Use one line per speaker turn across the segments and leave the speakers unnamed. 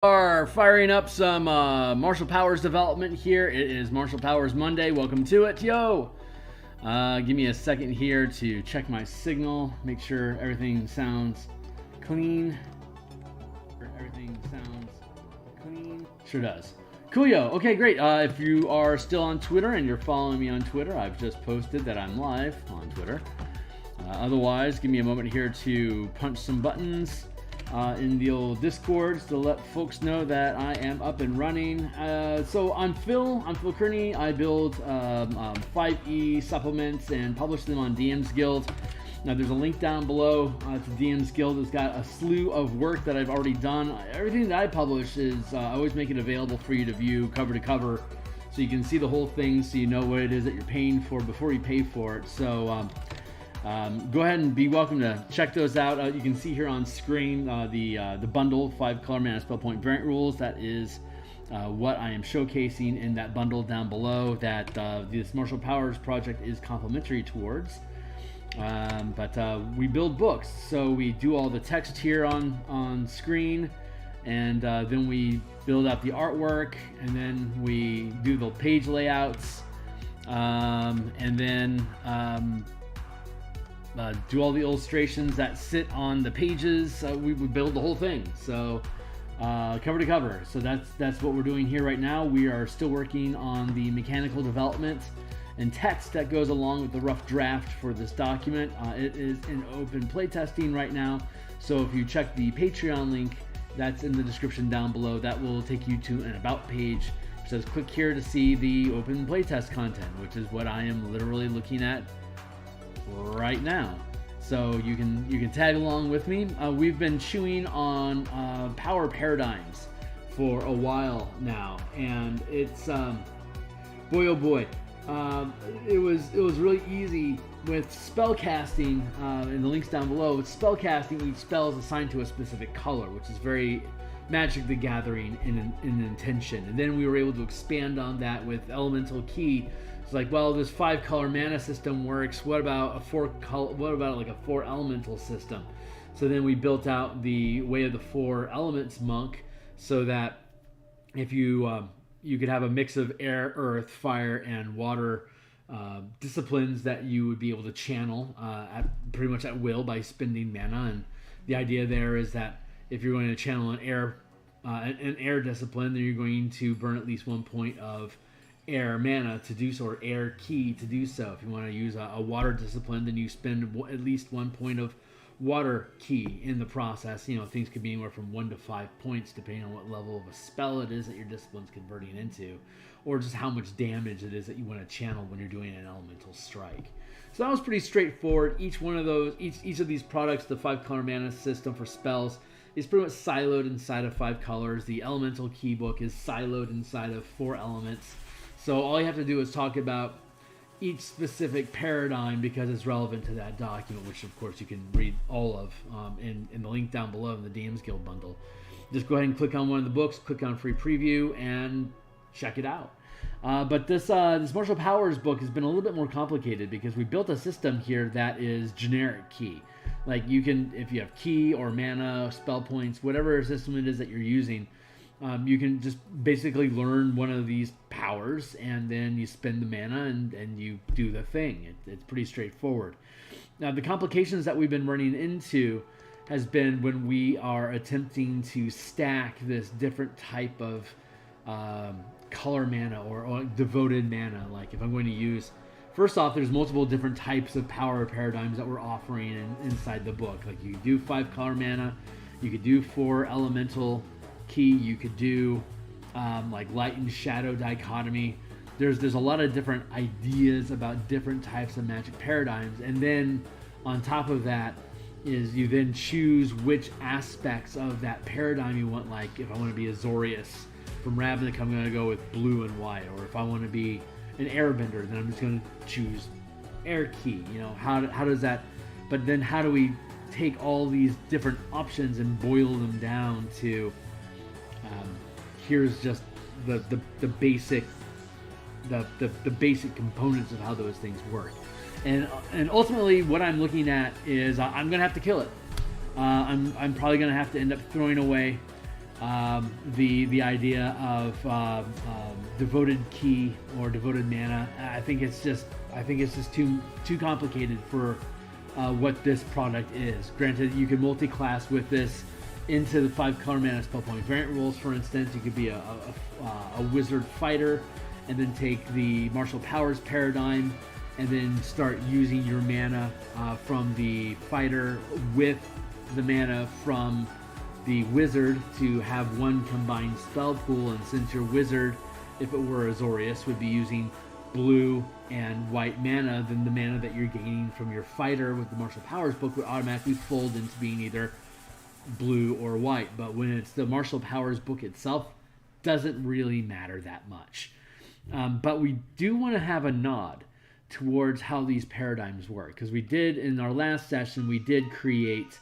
Are firing up some Marshall Powers development here. It is Marshall Powers Monday. Welcome to it. Yo! Give me a second here to check my signal. Make sure everything sounds clean. Sure does. Coolio. Okay, great. If you are still on Twitter and you're following me on Twitter, I've just posted that I'm live on Twitter. Otherwise, give me a moment here to punch some buttons in the old Discords to let folks know that I am up and running. So I'm Phil Kearney. I build 5e supplements and publish them on DMsGuild. Now there's a link down below to DMsGuild. It's got a slew of work that I've already done. Everything that I publish is I always make it available for you to view cover to cover, so you can see the whole thing, so you know what it is that you're paying for before you pay for it. So go ahead and be welcome to check those out. You can see here on screen the bundle, 5 color mana spell point variant rules. That is what I am showcasing in that bundle down below that this Marshall Powers project is complementary towards. But we build books, so we do all the text here on screen, and then we build out the artwork, and then we do the page layouts, and then do all the illustrations that sit on the pages. We build the whole thing, so cover to cover. So that's what we're doing here right now. We are still working on the mechanical development and text that goes along with the rough draft for this document. It is in open playtesting right now, so if you check the Patreon link that's in the description down below, that will take you to an about page. It says click here to see the open playtest content, which is what I am literally looking at right now. So you can tag along with me. We've been chewing on power paradigms for a while now, and it's boy oh boy. It was really easy with spell casting, in the links down below. With spell casting, each spell is assigned to a specific color, which is very Magic the Gathering in intention. And then we were able to expand on that with Elemental Key. It's like, well, this 5 color mana system works. What about a 4 elemental system? So then we built out the Way of the 4 Elements monk, so that if you could have a mix of air, earth, fire, and water disciplines that you would be able to channel pretty much at will by spending mana. And the idea there is that if you're going to channel an air discipline, then you're going to burn at least 1 point of air mana to do so, or air key to do so. If you want to use a water discipline, then you spend at least 1 point of water key in the process. You know, things could be anywhere from 1 to 5 points depending on what level of a spell it is that your discipline's converting into, or just how much damage it is that you want to channel when you're doing an elemental strike. So that was pretty straightforward. Each one of those, each of these products, the 5 color mana system for spells, is pretty much siloed inside of 5 colors. The elemental key book is siloed inside of 4 elements. So all you have to do is talk about each specific paradigm because it's relevant to that document, which of course you can read all of in the link down below in the DMsGuild bundle. Just go ahead and click on one of the books, click on free preview, and check it out. But this Marshall Powers book has been a little bit more complicated because we built a system here that is generic key. Like you can, if you have key or mana, spell points, whatever system it is that you're using, you can just basically learn one of these powers, and then you spend the mana and you do the thing. It's pretty straightforward. Now, the complications that we've been running into has been when we are attempting to stack this different type of color mana or devoted mana. Like if I'm going to use, first off, there's multiple different types of power paradigms that we're offering inside the book. Like you could do 5 color mana, you could do 4 elemental key, you could do like light and shadow dichotomy. There's a lot of different ideas about different types of magic paradigms, and then on top of that is you then choose which aspects of that paradigm you want. Like if I want to be Azorius from Ravnica, I'm going to go with blue and white, or if I want to be an airbender, then I'm just going to choose air key. You know, how does that, but then how do we take all these different options and boil them down to here's just the basic components of how those things work. And ultimately what I'm looking at is I'm gonna have to kill it. I'm probably gonna have to end up throwing away the idea of devoted key or devoted mana. I think it's just too complicated for what this product is. Granted, you can multi-class with this into the 5 color mana spell point variant rules. For instance, you could be a wizard fighter and then take the martial powers paradigm and then start using your mana from the fighter with the mana from the wizard to have one combined spell pool. And since your wizard, if it were Azorius, would be using blue and white mana, then the mana that you're gaining from your fighter with the martial powers book would automatically fold into being either blue or white. But when it's the martial powers book itself, doesn't really matter that much. But we do want to have a nod towards how these paradigms work, because we did in our last session, we did create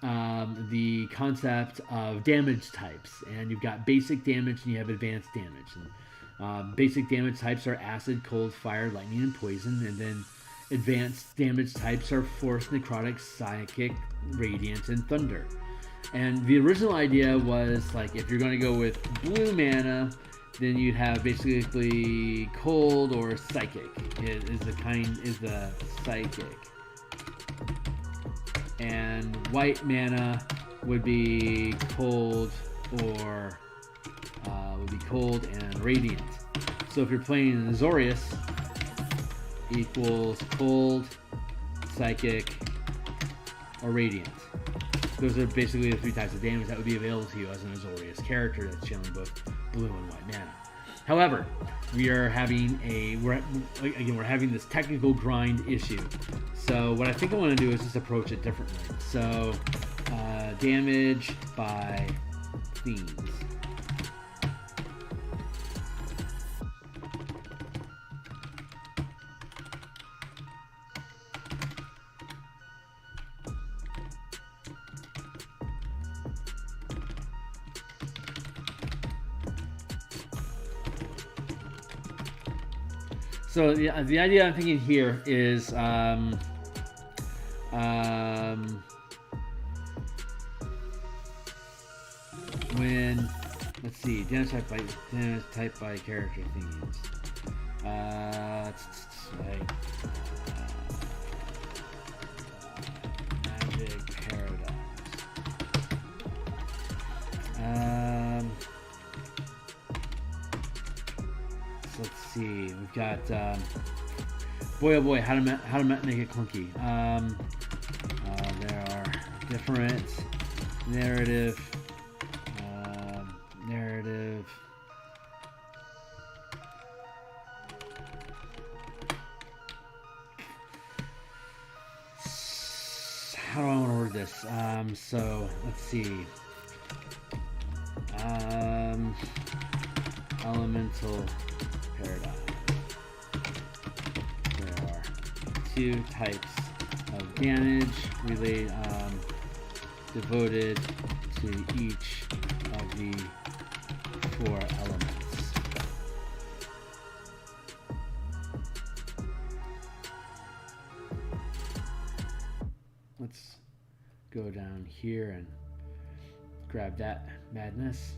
the concept of damage types, and you've got basic damage and you have advanced damage. And basic damage types are acid, cold, fire, lightning, and poison, and then advanced damage types are force, necrotic, psychic, radiant, and thunder. And the original idea was, like, if you're going to go with blue mana, then you'd have basically cold or psychic is the psychic, and white mana would be cold or and radiant. So if you're playing an Azorius, equals cold, psychic, or radiant. Those are basically the 3 types of damage that would be available to you as an Azorius character that's channeling both blue and white mana. However, we're having this technical grind issue. So what I think I want to do is just approach it differently. So damage by themes. So the idea I'm thinking here is when, let's see, damage type by character themes. Magic paradox. Let's see. We've got boy oh boy, how to make it clunky. There are different narrative. How do I want to word this? So let's see. Elemental paradigm. There are 2 types of damage devoted to each of the 4 elements. Let's go down here and grab that madness.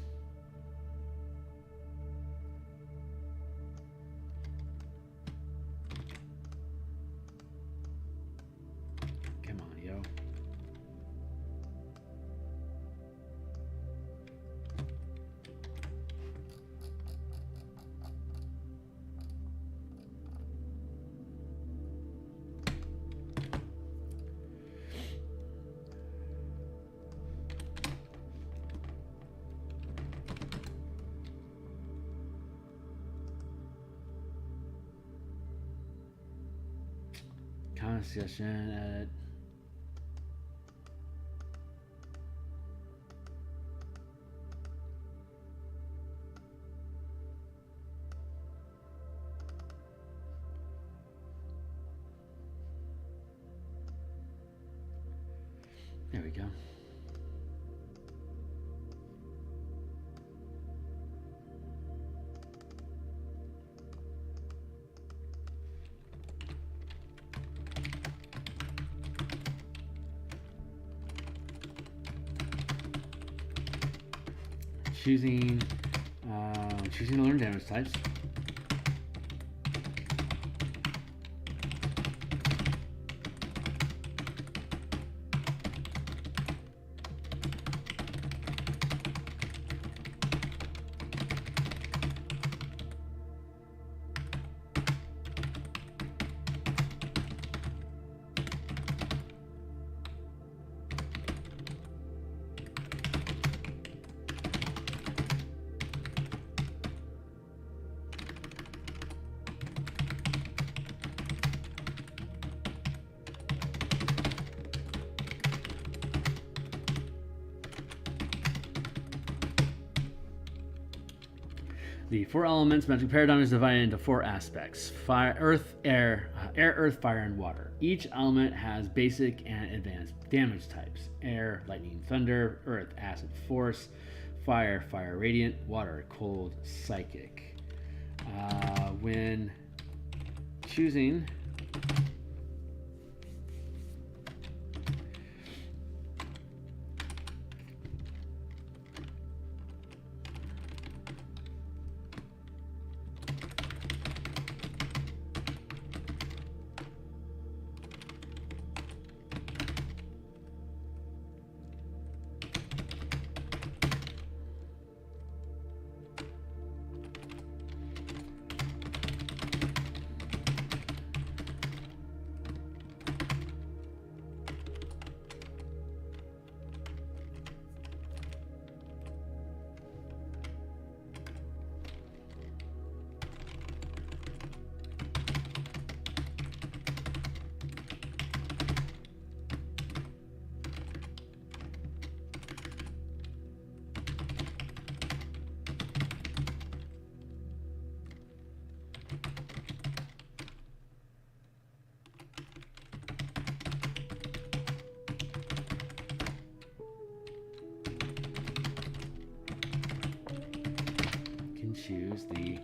Come on, yo. Comment session, edit. There we go. choosing to learn damage types. The 4 elements magic paradigm is divided into 4 aspects: fire, earth, air, earth, fire, and water. Each element has basic and advanced damage types: air, lightning, thunder; earth, acid, force; fire, fire, radiant; water, cold, psychic. When choosing choose the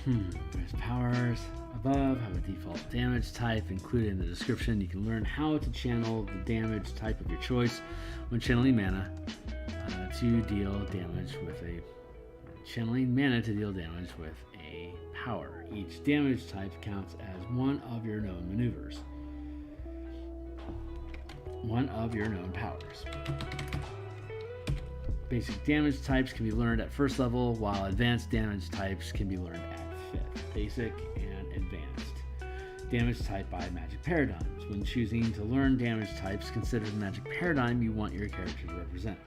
There's powers above, have a default damage type included in the description. You can learn how to channel the damage type of your choice when channeling mana to deal damage with a power. Each damage type counts as one of your known maneuvers, one of your known powers. Basic damage types can be learned at first level, while advanced damage types can be learned at 5th. Basic and advanced. Damage type by magic paradigms. When choosing to learn damage types, consider the magic paradigm you want your character to represent.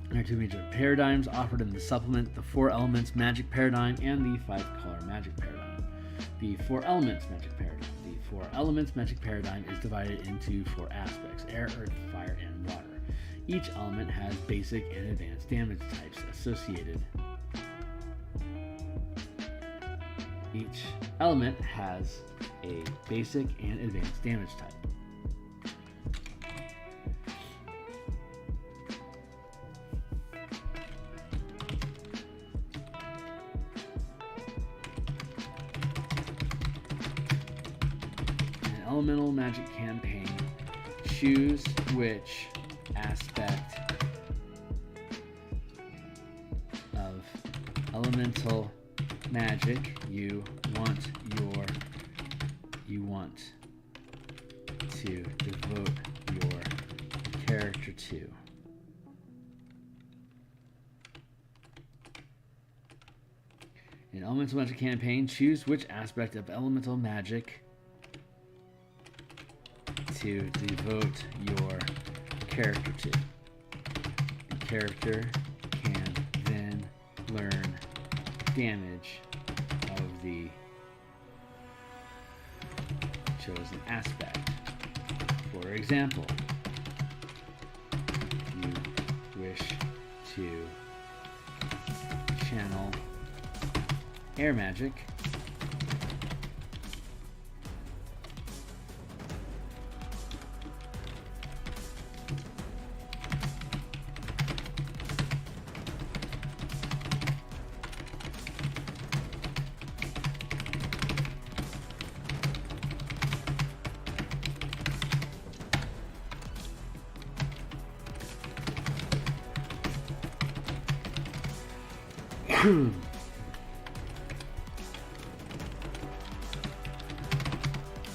There are 2 major paradigms offered in the supplement: the 4 elements magic paradigm and the 5-color magic paradigm. The 4 elements magic paradigm. The 4 elements magic paradigm is divided into 4 aspects: air, earth, fire, and water. Each element has basic and advanced damage types associated. Each element has a basic and advanced damage type. In an elemental magic campaign, choose which aspect of elemental magic you want to devote your character to. In an elemental magic campaign, choose which aspect of elemental magic to devote your character to. The character can learn damage of the chosen aspect. For example, if you wish to channel air magic,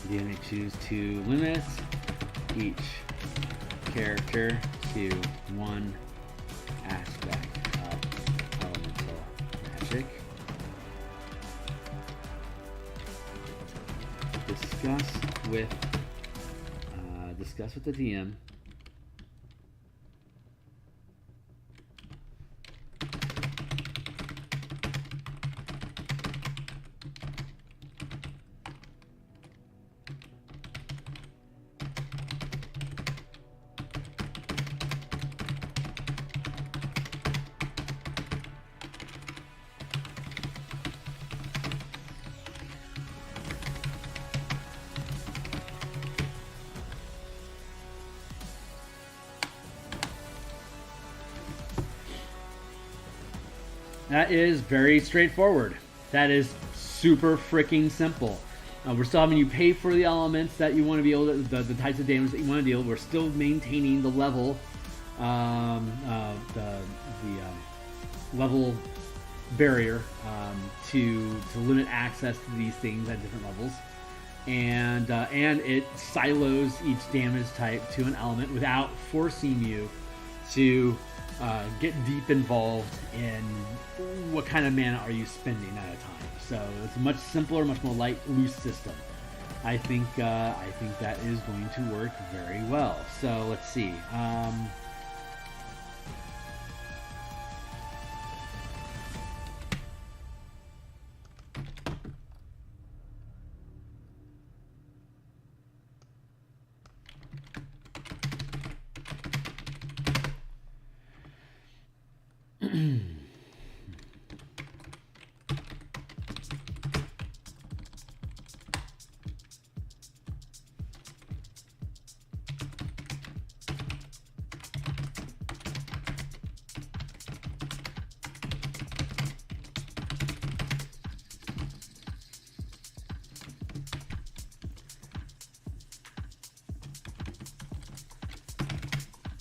then they choose to limit each character to one aspect of elemental magic. Discuss with the DM. That is very straightforward. That is super freaking simple. We're still having you pay for the elements that you want to be able to, the types of damage that you want to deal. We're still maintaining the level, level barrier to limit access to these things at different levels, and it silos each damage type to an element without forcing you to get deep involved in what kind of mana are you spending at a time. So it's a much simpler, much more light, loose system. I think that is going to work very well. So let's see.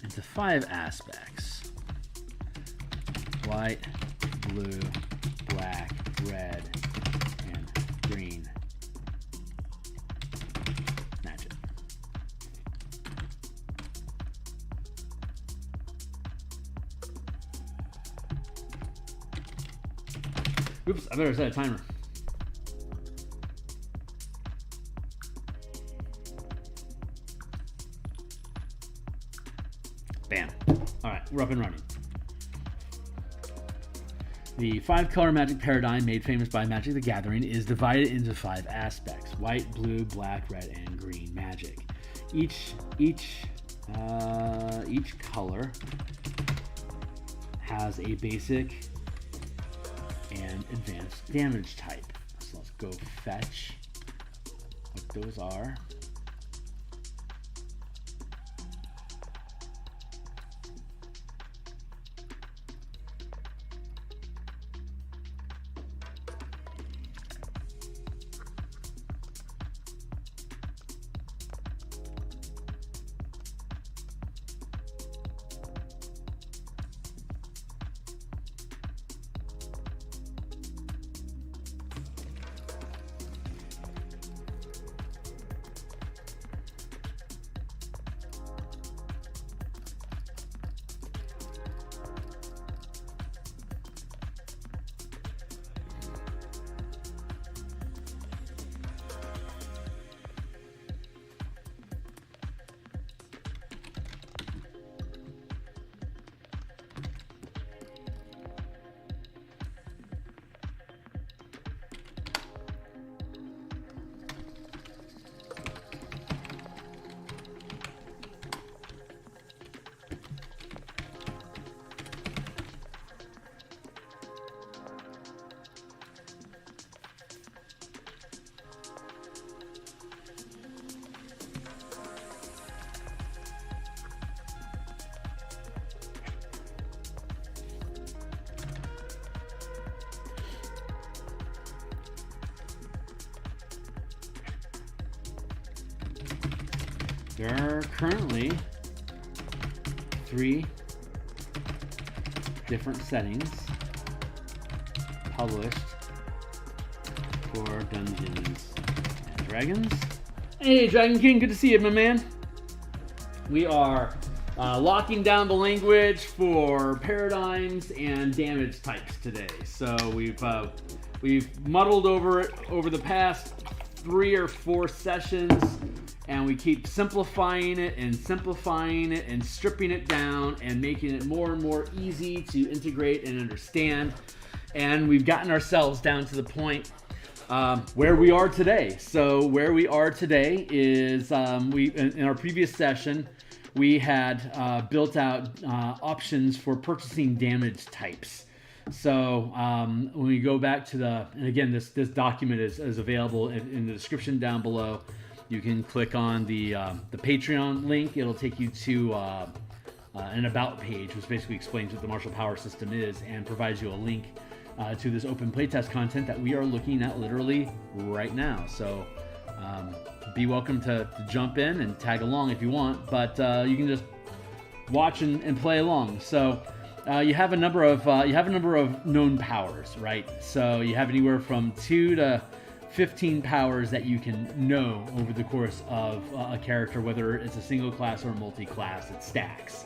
Into 5 aspects: white, blue, black, red, and green magic. Oops, I better set a timer. Bam. All right, we're up and running. The 5-color magic paradigm made famous by Magic the Gathering is divided into 5 aspects: white, blue, black, red, and green magic. Each color has a basic and advanced damage type. So let's go fetch what those are. There are currently 3 different settings published for Dungeons and Dragons. Hey, Dragon King, good to see you, my man. We are locking down the language for paradigms and damage types today. So we've muddled over it over the past 3 or 4 sessions, and we keep simplifying it and stripping it down and making it more and more easy to integrate and understand. And we've gotten ourselves down to the point where we are today. So where we are today is in our previous session, we had built out options for purchasing damage types. So when we go back to and again, this document is available in the description down below. You can click on the Patreon link. It'll take you to an about page, which basically explains what the martial power system is and provides you a link to this open playtest content that we are looking at literally right now. So be welcome to jump in and tag along if you want, but you can just watch and play along. So you have a number of known powers, right? So you have anywhere from 2 to 15 powers that you can know over the course of a character, whether it's a single class or a multi-class. It stacks.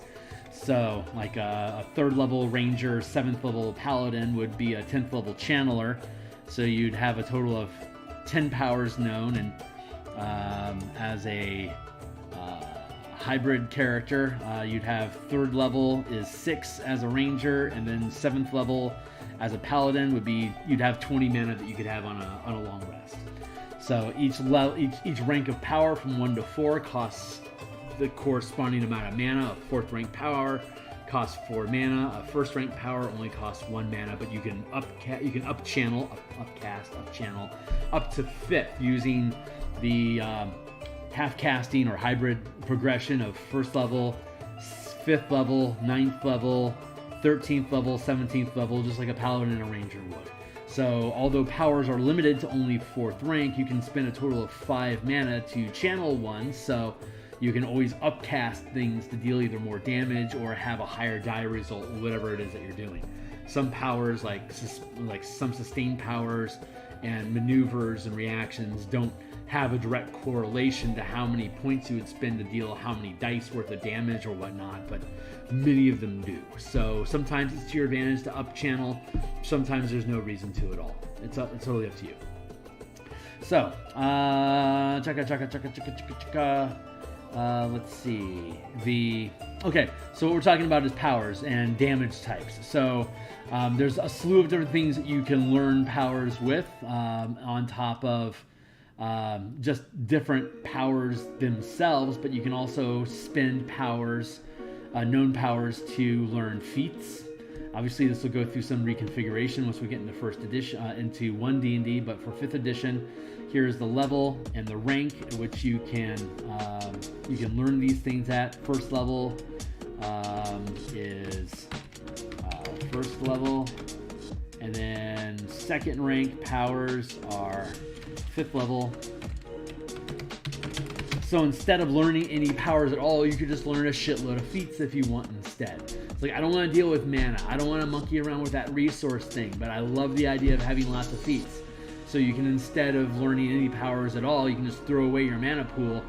So like a 3rd level ranger, 7th level paladin would be a 10th level channeler. So you'd have a total of 10 powers known. And as a hybrid character, you'd have 3rd level is 6 as a ranger, and then 7th level as a paladin would be, you'd have 20 mana that you could have on a long rest. So each rank of power from 1 to 4 costs the corresponding amount of mana. A 4th rank power costs 4 mana. A 1st rank power only costs 1 mana, but you can up channel up to 5th using the half casting or hybrid progression of 1st level, 5th level, 9th level, 13th level, 17th level, just like a paladin and a ranger would. So although powers are limited to only 4th rank, you can spend a total of 5 mana to channel one, so you can always upcast things to deal either more damage or have a higher die result, whatever it is that you're doing. Some powers, like some sustained powers and maneuvers and reactions, don't have a direct correlation to how many points you would spend to deal how many dice worth of damage or whatnot, but many of them do. So sometimes it's to your advantage to up channel, sometimes there's no reason to at all. It's totally up to you. So let's see. Okay, so what we're talking about is powers and damage types. So there's a slew of different things that you can learn powers with on top of just different powers themselves, but you can also spend powers, known powers, to learn feats. Obviously, this will go through some reconfiguration once we get into 1st edition, into 1 D&D, but for 5th edition, here's the level and the rank at which you can learn these things at. 1st level is 1st level, and then 2nd rank powers are 5th level. So instead of learning any powers at all, you could just learn a shitload of feats if you want instead. It's like, I don't want to deal with mana. I don't want to monkey around with that resource thing, but I love the idea of having lots of feats. So you can, instead of learning any powers at all, you can just throw away your mana pool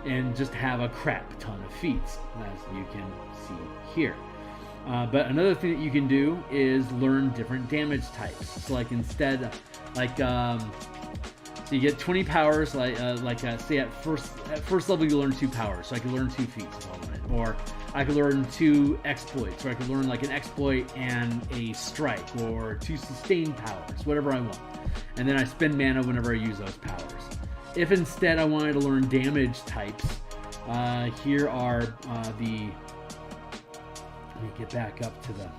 and just have a crap ton of feats, as you can see here. But another thing that you can do is learn different damage types. So like instead, so you get 20 powers, say at first level you learn 2 powers, so I could learn 2 feats if I wanted, or I could learn 2 exploits, or I could learn like an exploit and a strike, or 2 sustained powers, whatever I want. And then I spend mana whenever I use those powers. If instead I wanted to learn damage types, here are let me get back up to the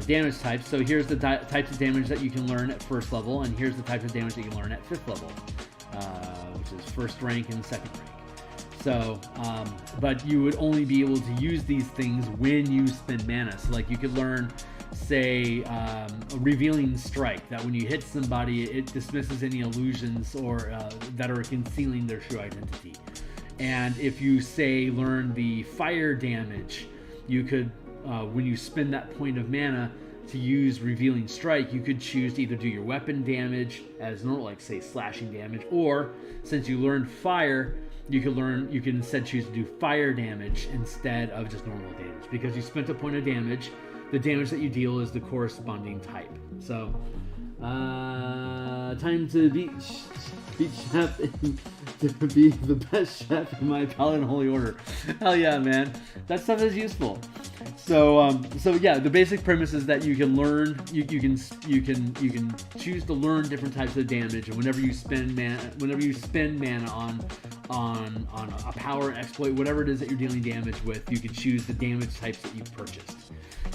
damage types. So here's the types of damage that you can learn at 1st level, and here's the types of damage that you can learn at 5th level, which is 1st rank and 2nd rank. So, but you would only be able to use these things when you spend mana. So like you could learn, say, a revealing strike, that when you hit somebody, it dismisses any illusions or that are concealing their true identity. And if you, say, learn the fire damage, you could, when you spend that point of mana to use revealing strike, you could choose to either do your weapon damage as normal, like say slashing damage, or since you learned fire, you can instead choose to do fire damage instead of just normal damage, because you spent a point of damage. The damage that you deal is the corresponding type. So, time to beat chef and to be the best chef in my Paladin Holy Order. Hell yeah, man! That stuff is useful. So, yeah, the basic premise is that you can learn, you can choose to learn different types of damage, and whenever you spend mana on a power, exploit, whatever it is that you're dealing damage with, you can choose the damage types that you've purchased.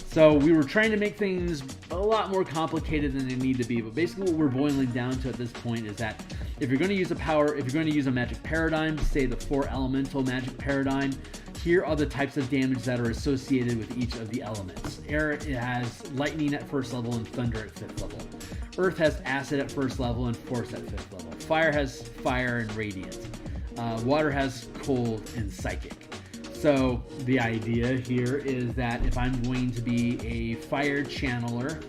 So we were trying to make things a lot more complicated than they need to be, but basically what we're boiling down to at this point is that if you're going to use a magic paradigm, say the 4 elemental magic paradigm, here are the types of damage that are associated with each of the elements. Air, it has lightning at 1st level and thunder at 5th level. Earth has acid at 1st level and force at 5th level. Fire has fire and radiant. Water has cold and psychic. So the idea here is that if I'm going to be a fire channeler,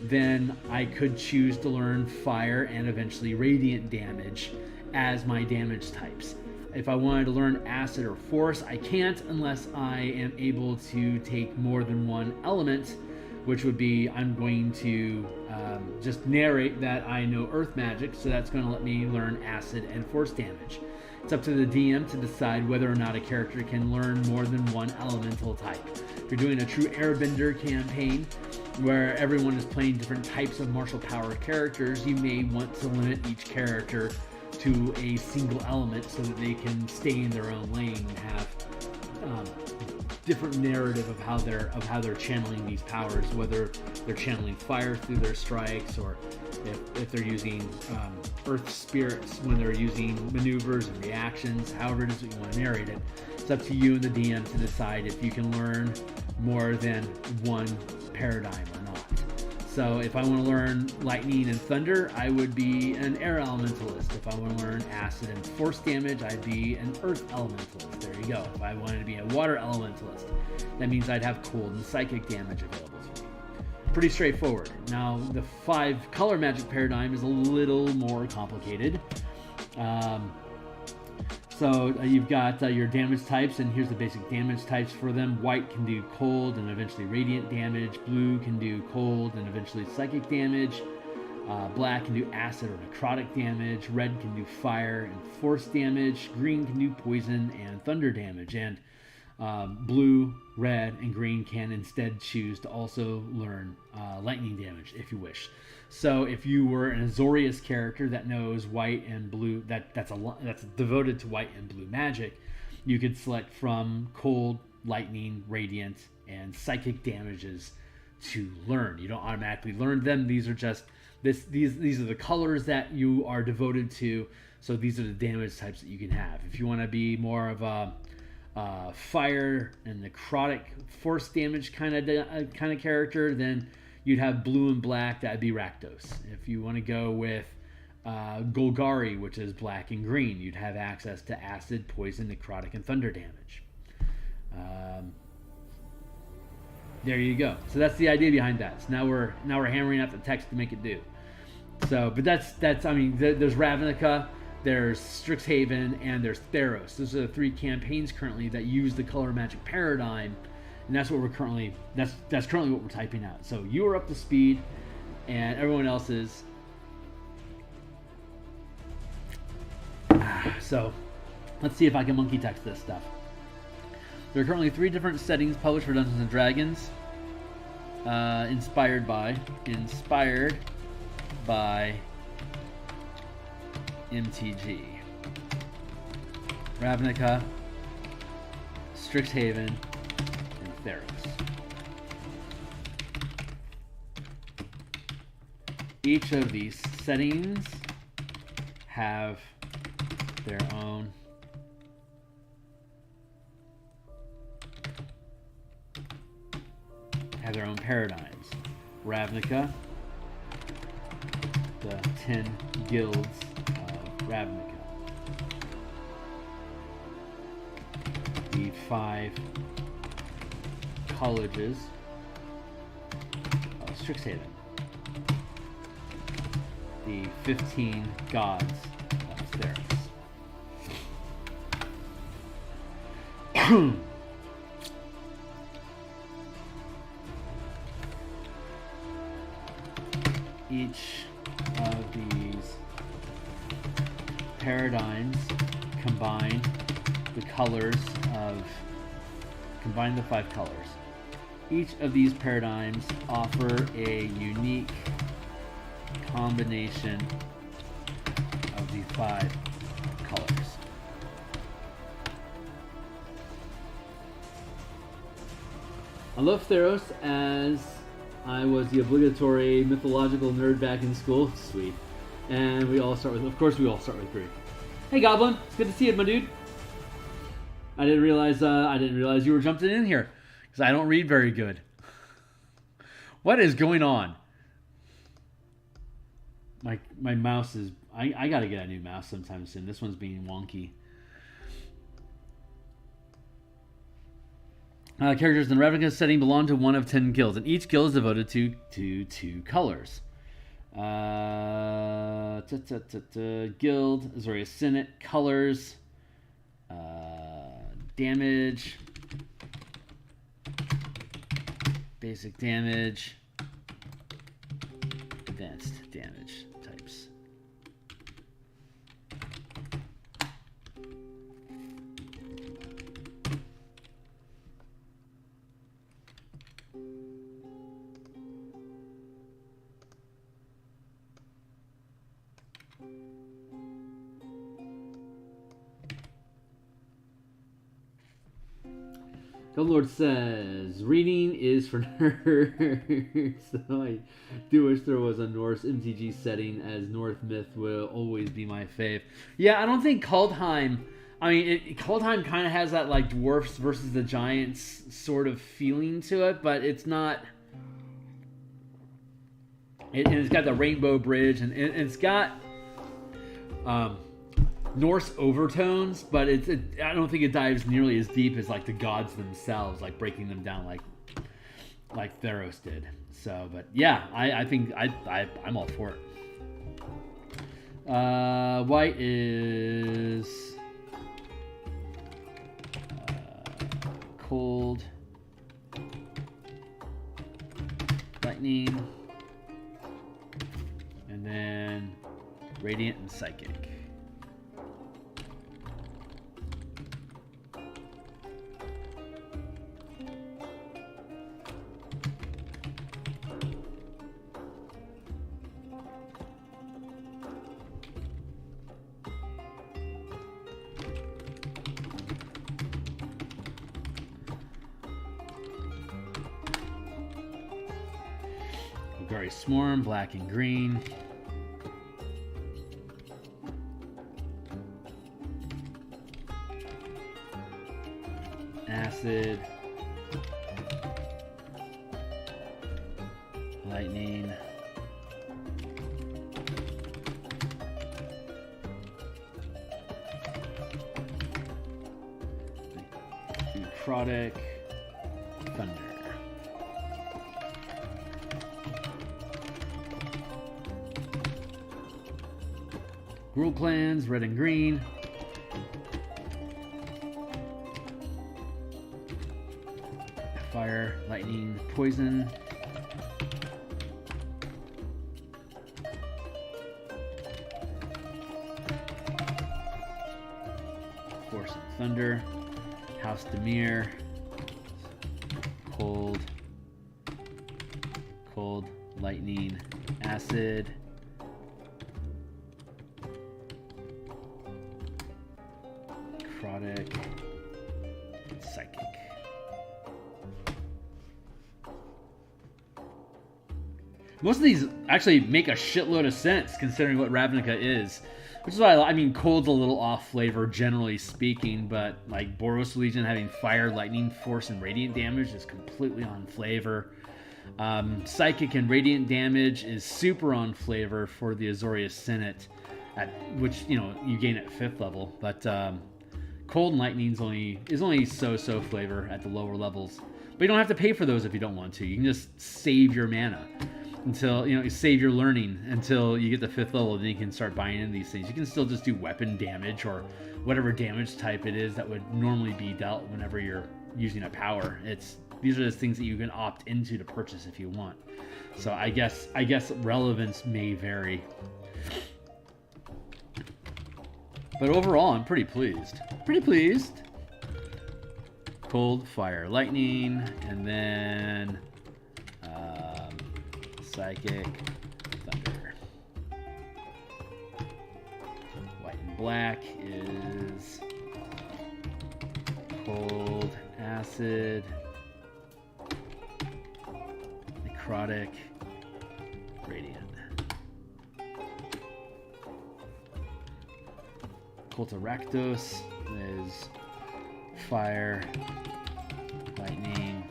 then I could choose to learn fire and eventually radiant damage as my damage types. If I wanted to learn acid or force, I can't unless I am able to take more than one element, which would be, I'm going to just narrate that I know earth magic, so that's going to let me learn acid and force damage. It's up to the DM to decide whether or not a character can learn more than one elemental type. If you're doing a true airbender campaign where everyone is playing different types of martial power characters, you may want to limit each character to a single element so that they can stay in their own lane and have different narrative of how they're channeling these powers, whether they're channeling fire through their strikes, or if they're using earth spirits when they're using maneuvers and reactions, however it is that you want to narrate it. It's up to you and the DM to decide if you can learn more than one paradigm or not. So if I want to learn lightning and thunder, I would be an air elementalist. If I want to learn acid and force damage, I'd be an earth elementalist. There you go. If I wanted to be a water elementalist, that means I'd have cold and psychic damage available to me. Pretty straightforward. Now, the 5 color magic paradigm is a little more complicated. So you've got your damage types, and here's the basic damage types for them. White can do cold and eventually radiant damage. Blue can do cold and eventually psychic damage. Black can do acid or necrotic damage. Red can do fire and force damage. Green can do poison and thunder damage. And blue, red, and green can instead choose to also learn lightning damage if you wish. So if you were an Azorius character that knows white and blue, that's devoted to white and blue magic, you could select from cold, lightning, radiant, and psychic damages to learn. You don't automatically learn them. These are just these are the colors that you are devoted to. So these are the damage types that you can have. If you want to be more of a fire and necrotic force damage kind of character, then you'd have blue and black. That'd be Rakdos. If you want to go with Golgari, which is black and green, you'd have access to acid, poison, necrotic, and thunder damage. There you go. So that's the idea behind that. So now we're hammering out the text to make it do. So, but that's I mean, there's Ravnica, there's Strixhaven, and there's Theros. Those are the 3 campaigns currently that use the color magic paradigm. And that's what we're currently what we're typing out. So you are up to speed, and everyone else is. So let's see if I can monkey text this stuff. There are currently 3 different settings published for Dungeons and Dragons. Inspired by MTG. Ravnica, Strixhaven, and Theros. Each of these settings have their own have their own paradigms. Ravnica, the 10 guilds of Ravnica, the 5 colleges of Strixhaven, the 15 gods of Theros. Each of these paradigms combine the combine the 5 colors. Each of these paradigms offer a unique combination of the 5 colors. I love Theros as I was the obligatory mythological nerd back in school. Sweet. And we all start with, of course, Greek. Hey, Goblin. It's good to see you, my dude. I didn't realize you were jumping in here because I don't read very good. What is going on? My mouse is. I gotta get a new mouse sometime soon. This one's being wonky. Characters in the Ravnica setting belong to one of 10 guilds, and each guild is devoted to 2 colors. Guild, Azoria Senate, colors, damage, basic damage, advanced damage types. Lord says, reading is for nerds. So I do wish there was a Norse MTG setting, as North myth will always be my fave. Yeah, I don't think Kaldheim... I mean, Kaldheim kind of has that, like, dwarfs versus the giants sort of feeling to it, but it's not... And it's got the rainbow bridge, and it's got... Norse overtones, but I don't think it dives nearly as deep as like the gods themselves, like breaking them down like Theros did. So, but yeah, I think I'm all for it. White is cold, lightning, and then radiant and psychic. Swarm, black and green. Acid. Lightning. Necrotic. Thunder. Gruul clans, red and green. Fire, lightning, poison. Force and thunder. House Demir. Cold. Cold, lightning, acid. Necrotic, psychic. Most of these actually make a shitload of sense considering what Ravnica is. Which is why I mean, cold's a little off flavor generally speaking, but like Boros Legion having fire, lightning, force, and radiant damage is completely on flavor. Psychic and radiant damage is super on flavor for the Azorius Senate, at which you gain at 5th level. But cold and lightning is only so flavor at the lower levels. But you don't have to pay for those if you don't want to. You can just save your mana until save your learning until you get the 5th level. Then you can start buying in these things. You can still just do weapon damage or whatever damage type it is that would normally be dealt whenever you're using a power. These are the things that you can opt into to purchase if you want. So I guess relevance may vary. But overall, I'm pretty pleased. Cold, fire, lightning, and then psychic, thunder. White and black is cold, acid, necrotic, radiant. Cult of Rakdos is fire, lightning,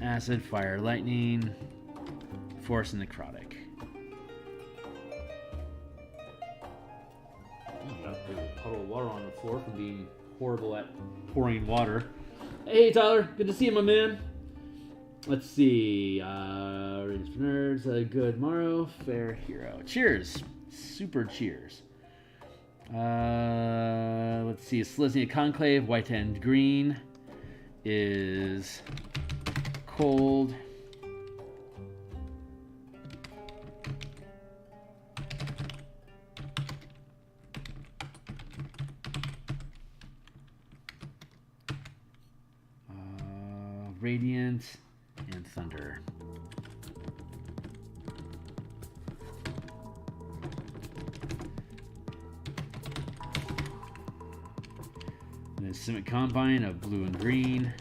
acid, fire, lightning, force, and necrotic. Got a puddle of water on the floor from being horrible at pouring water. Hey Tyler, good to see you, my man. Let's see. Readings for Nerds, a good morrow, fair hero. Cheers. Super cheers. Let's see. Selesnya Conclave, white and green, is cold. Radiant and thunder. And then Simic Combine of blue and green.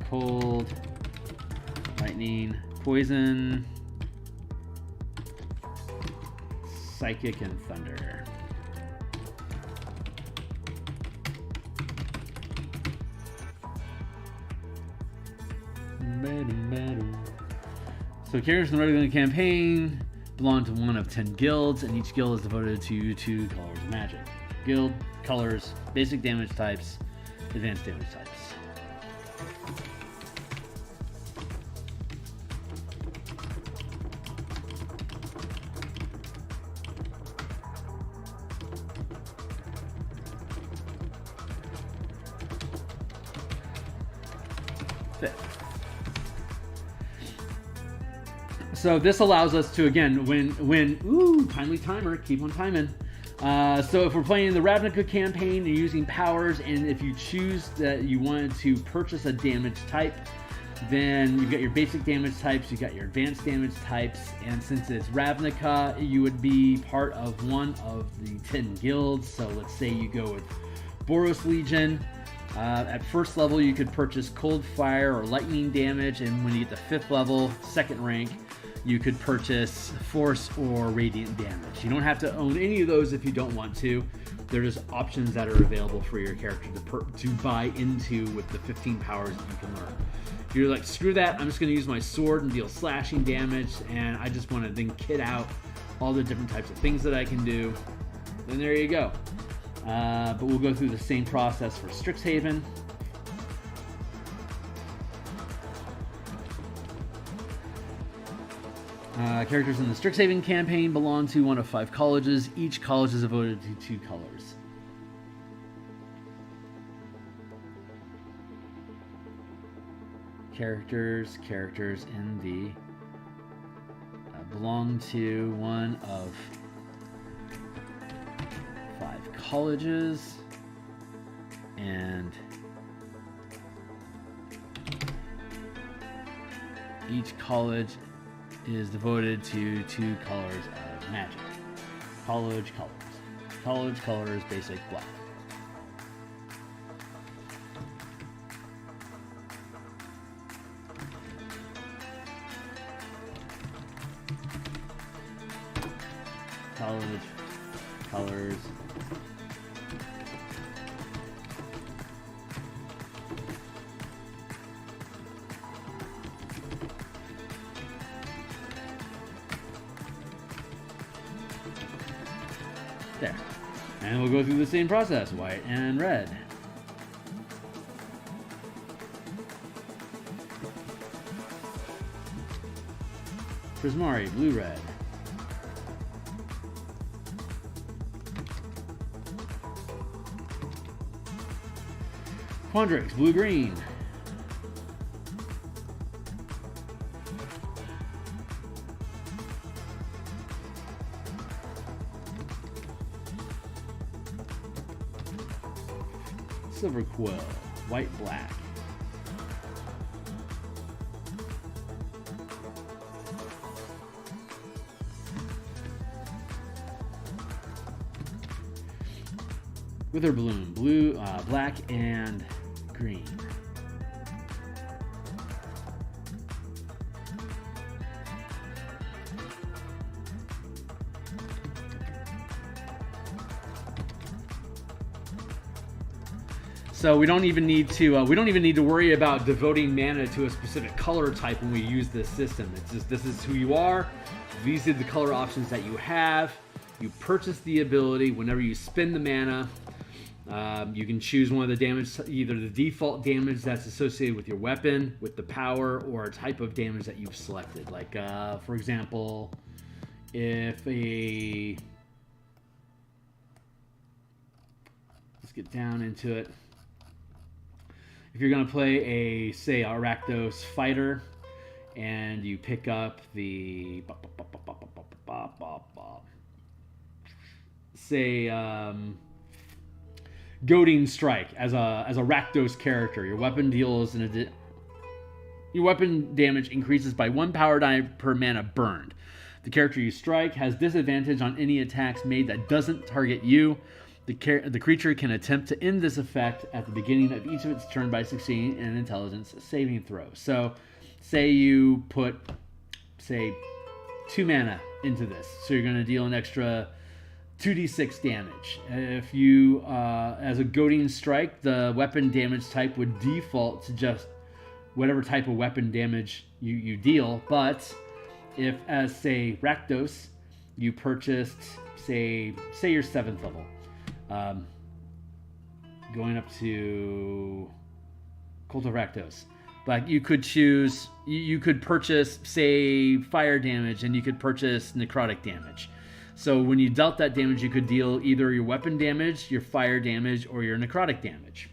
Cold, lightning, poison, psychic, and thunder. So characters in the regular campaign belong to one of 10 guilds, and each guild is devoted to 2 colors of magic. Guild colors: basic damage types, advanced damage types. So this allows us to, again, timely timer, keep on timing. So if we're playing the Ravnica campaign, you're using powers, and if you choose that you wanted to purchase a damage type, then you've got your basic damage types, you've got your advanced damage types, and since it's Ravnica, you would be part of one of the 10 guilds. So let's say you go with Boros Legion. At 1st level, you could purchase cold, fire, or lightning damage, and when you get to 5th level, 2nd rank, you could purchase force or radiant damage. You don't have to own any of those if you don't want to. They're just options that are available for your character to buy into with the 15 powers that you can learn. If you're like, screw that, I'm just going to use my sword and deal slashing damage, and I just want to then kit out all the different types of things that I can do, then there you go. But we'll go through the same process for Strixhaven. Characters in the Strixhaven campaign belong to one of 5 colleges. Each college is devoted to 2 colors. Characters in the belong to one of 5 colleges, and each college is devoted to 2 colors of magic. College colors. College colors, basic black. college, colors. There. And we'll go through the same process, white and red. Prismari, blue-red. Quandrix, blue-green. Silver Quill, white-black. Witherbloom, blue, black, and green. So we don't even need to worry about devoting mana to a specific color type when we use this system. It's just, this is who you are. These are the color options that you have. You purchase the ability. Whenever you spend the mana, you can choose one of the damage, either the default damage that's associated with your weapon, with the power, or a type of damage that you've selected. Like, for example, let's get down into it. If you're going to play say, Rakdos fighter, and you pick up the, say, Goading Strike as a Rakdos character, your weapon deals your weapon damage increases by 1 power die per mana burned. The character you strike has disadvantage on any attacks made that doesn't target you. The creature can attempt to end this effect at the beginning of each of its turn by succeeding an intelligence saving throw. So, say you put, 2 mana into this. So you're going to deal an extra 2d6 damage. If you, as a Goading Strike, the weapon damage type would default to just whatever type of weapon damage you deal. But if, as, say, Rakdos, you purchased, say your 7th level, going up to Cult of Rakdos. But you could choose, you could purchase, say, fire damage, and you could purchase necrotic damage. So when you dealt that damage, you could deal either your weapon damage, your fire damage, or your necrotic damage.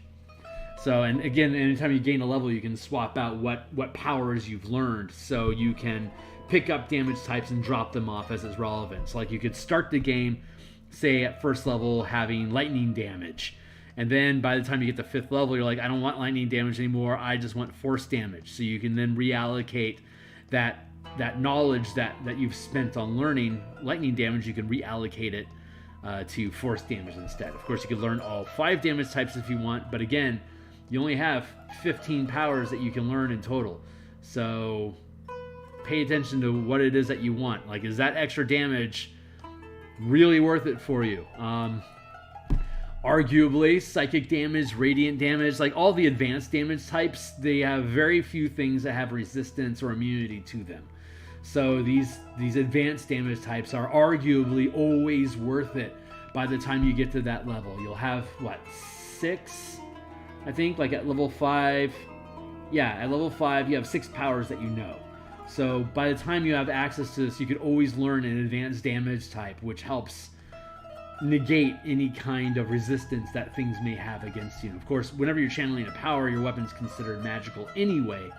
So, and again, anytime you gain a level, you can swap out what powers you've learned. So you can pick up damage types and drop them off as it's relevant. So like you could start the game, say at first level, having lightning damage. And then by the time you get to 5th level, you're like, I don't want lightning damage anymore. I just want force damage. So you can then reallocate that knowledge that you've spent on learning lightning damage. You can reallocate it to force damage instead. Of course, you could learn all 5 damage types if you want. But again, you only have 15 powers that you can learn in total. So pay attention to what it is that you want. Like, is that extra damage really worth it for you? Arguably, psychic damage, radiant damage, like all the advanced damage types, they have very few things that have resistance or immunity to them. So these advanced damage types are arguably always worth it by the time you get to that level. You'll have, 6? I think, like at level 5. Yeah, at level 5, you have 6 powers that you know. So by the time you have access to this, you could always learn an advanced damage type, which helps negate any kind of resistance that things may have against you. Of course, whenever you're channeling a power, your weapon's considered magical anyway.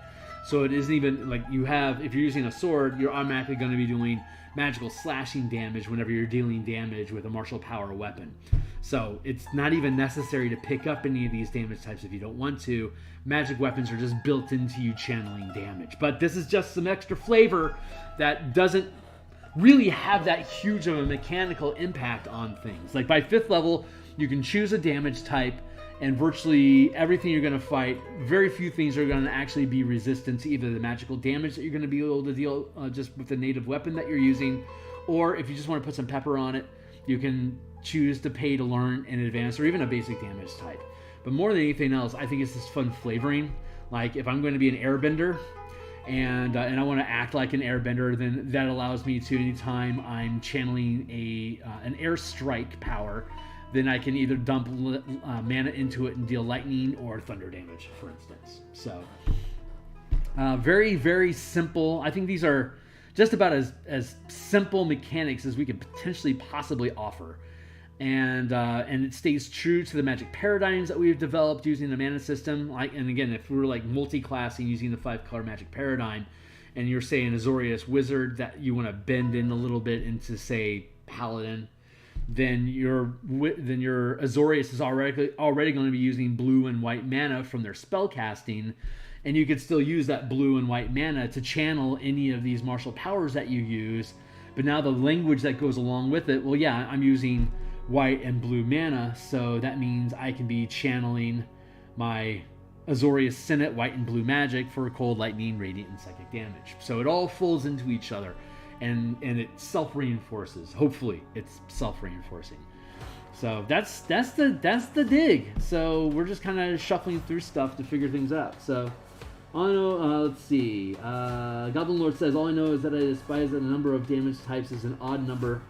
So it isn't even like you have, if you're using a sword, you're automatically going to be doing magical slashing damage whenever you're dealing damage with a martial power weapon. So it's not even necessary to pick up any of these damage types if you don't want to. Magic weapons are just built into you channeling damage. But this is just some extra flavor that doesn't really have that huge of a mechanical impact on things. Like by 5th level, you can choose a damage type, and virtually everything you're going to fight, very few things are going to actually be resistant to either the magical damage that you're going to be able to deal just with the native weapon that you're using, Or if you just want to put some pepper on it, you can choose to pay to learn an advanced or even a basic damage type. But more than anything else, I think it's this fun flavoring. Like if I'm going to be an airbender and I want to act like an airbender, then that allows me to, anytime I'm channeling an air strike power, then I can either dump mana into it and deal lightning or thunder damage, for instance. So very, very simple. I think these are just about as simple mechanics as we could potentially possibly offer. And it stays true to the magic paradigms that we've developed using the mana system. And again, if we were like multi-classing using the 5-color magic paradigm, and you're saying Azorius Wizard that you want to bend in a little bit into, say, Paladin, then your Azorius is already going to be using blue and white mana from their spell casting, and you could still use that blue and white mana to channel any of these martial powers that you use. But now the language that goes along with it, well, yeah, I'm using white and blue mana, so that means I can be channeling my Azorius Senate white and blue magic for cold, lightning, radiant, and psychic damage. So it all folds into each other, and it self-reinforces. Hopefully it's self-reinforcing. So that's the dig. So we're just kind of shuffling through stuff to figure things out. So let's see. Goblin Lord says, all I know is that I despise that the number of damage types is an odd number.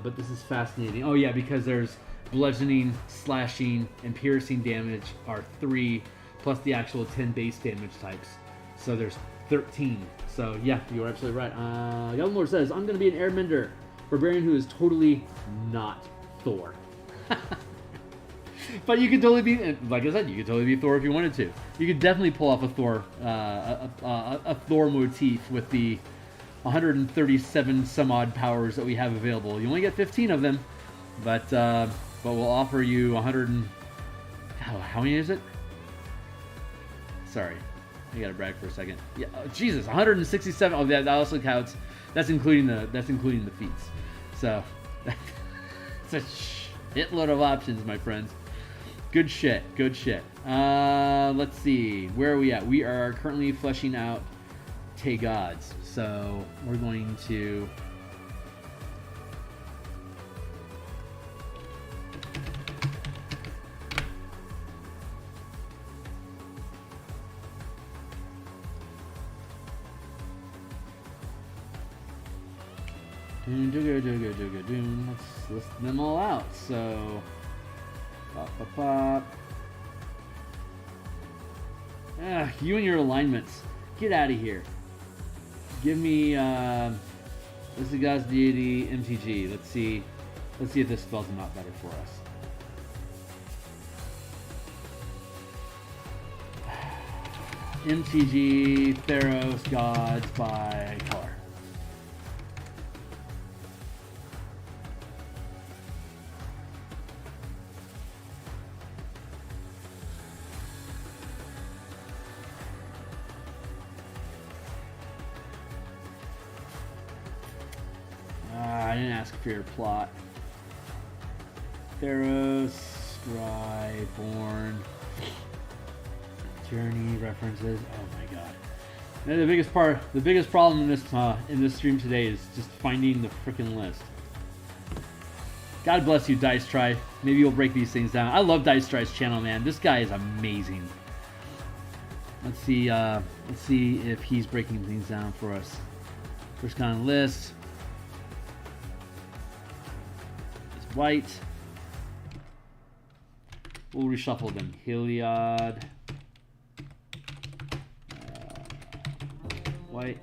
But this is fascinating. Oh yeah, because there's bludgeoning, slashing, and piercing damage are 3, plus the actual 10 base damage types. So there's 13. So yeah, you're absolutely right. Goblin Lord says, I'm going to be an airbender, barbarian who is totally not Thor. But you could totally be, like I said, you could totally be Thor if you wanted to. You could definitely pull off a Thor, a Thor motif with the 137 some odd powers that we have available. You only get 15 of them, but we'll offer you 100 and how many is it? Sorry, I gotta brag for a second. Yeah, Jesus, 167. Oh, that also counts. That's including the feats. So it's a shitload of options, my friends. Good shit. Good shit. Let's see. Where are we at? We are currently fleshing out Tay Gods. So we're going to let's list them all out. So you and your alignments, get out of here. Give me this is God's deity MTG. Let's see if this spells them out better for us. MTG Theros Gods by color. I didn't ask for your plot. Theros, Scriborn, Journey references. Oh my god! And the biggest problem in this stream today is just finding the freaking list. God bless you, Dice Try. Maybe you'll break these things down. I love Dice Try's channel, man. This guy is amazing. Let's see if he's breaking things down for us. First kind of list. White. We'll reshuffle them. Heliod. White.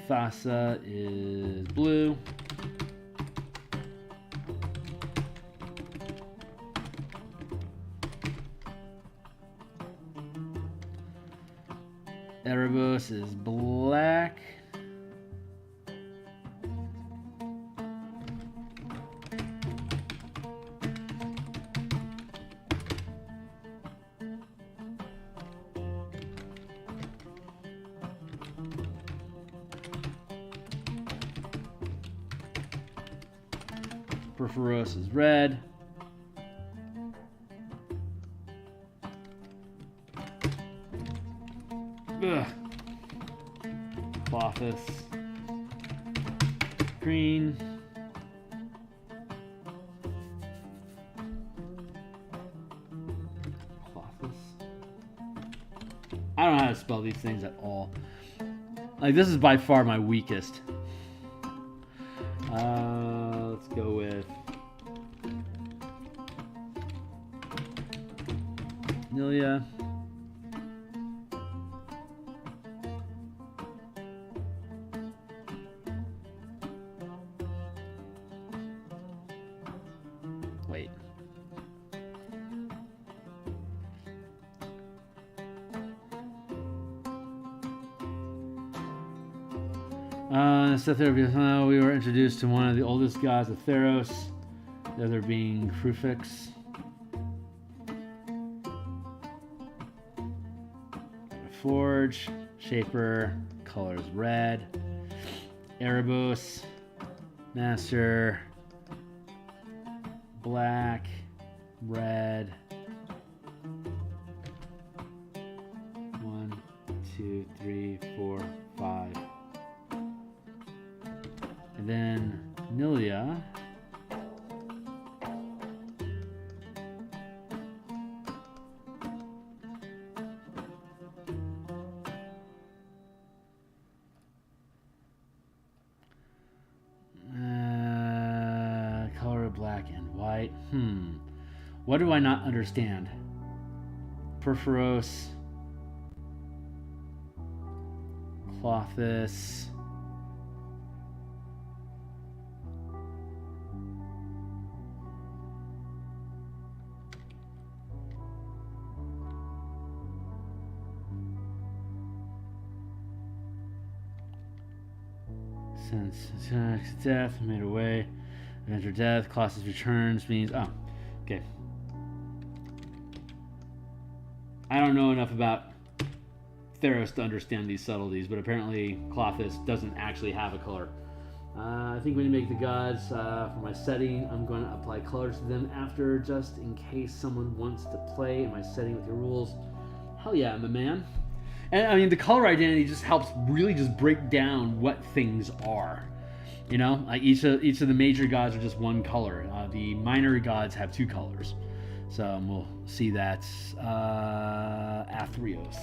Thassa is blue. Erebus is black. Perforos is red. Clothis. Green. Clothis. I don't know how to spell these things at all. Like, this is by far my weakest. Let's go with Nilia. Wait. We were introduced to one of the oldest gods of Theros, the other being Crufix. Forge, Shaper, colors red. Erebos, Master, black, red. 1, 2, 3, 4, 5. And then Nilia. Color black and white. What do I not understand? Perforos. Clothis. Since death made away, enter death, Colossus returns means okay. I don't know enough about Theros to understand these subtleties, but apparently Clothis doesn't actually have a color. I think when you make the gods for my setting, I'm going to apply colors to them after, just in case someone wants to play in my setting with your rules. Hell yeah, I'm a man. And I mean, the color identity just helps really just break down what things are. You know, like each of the major gods are just one color. The minor gods have 2 colors. So we'll see that. Athreos.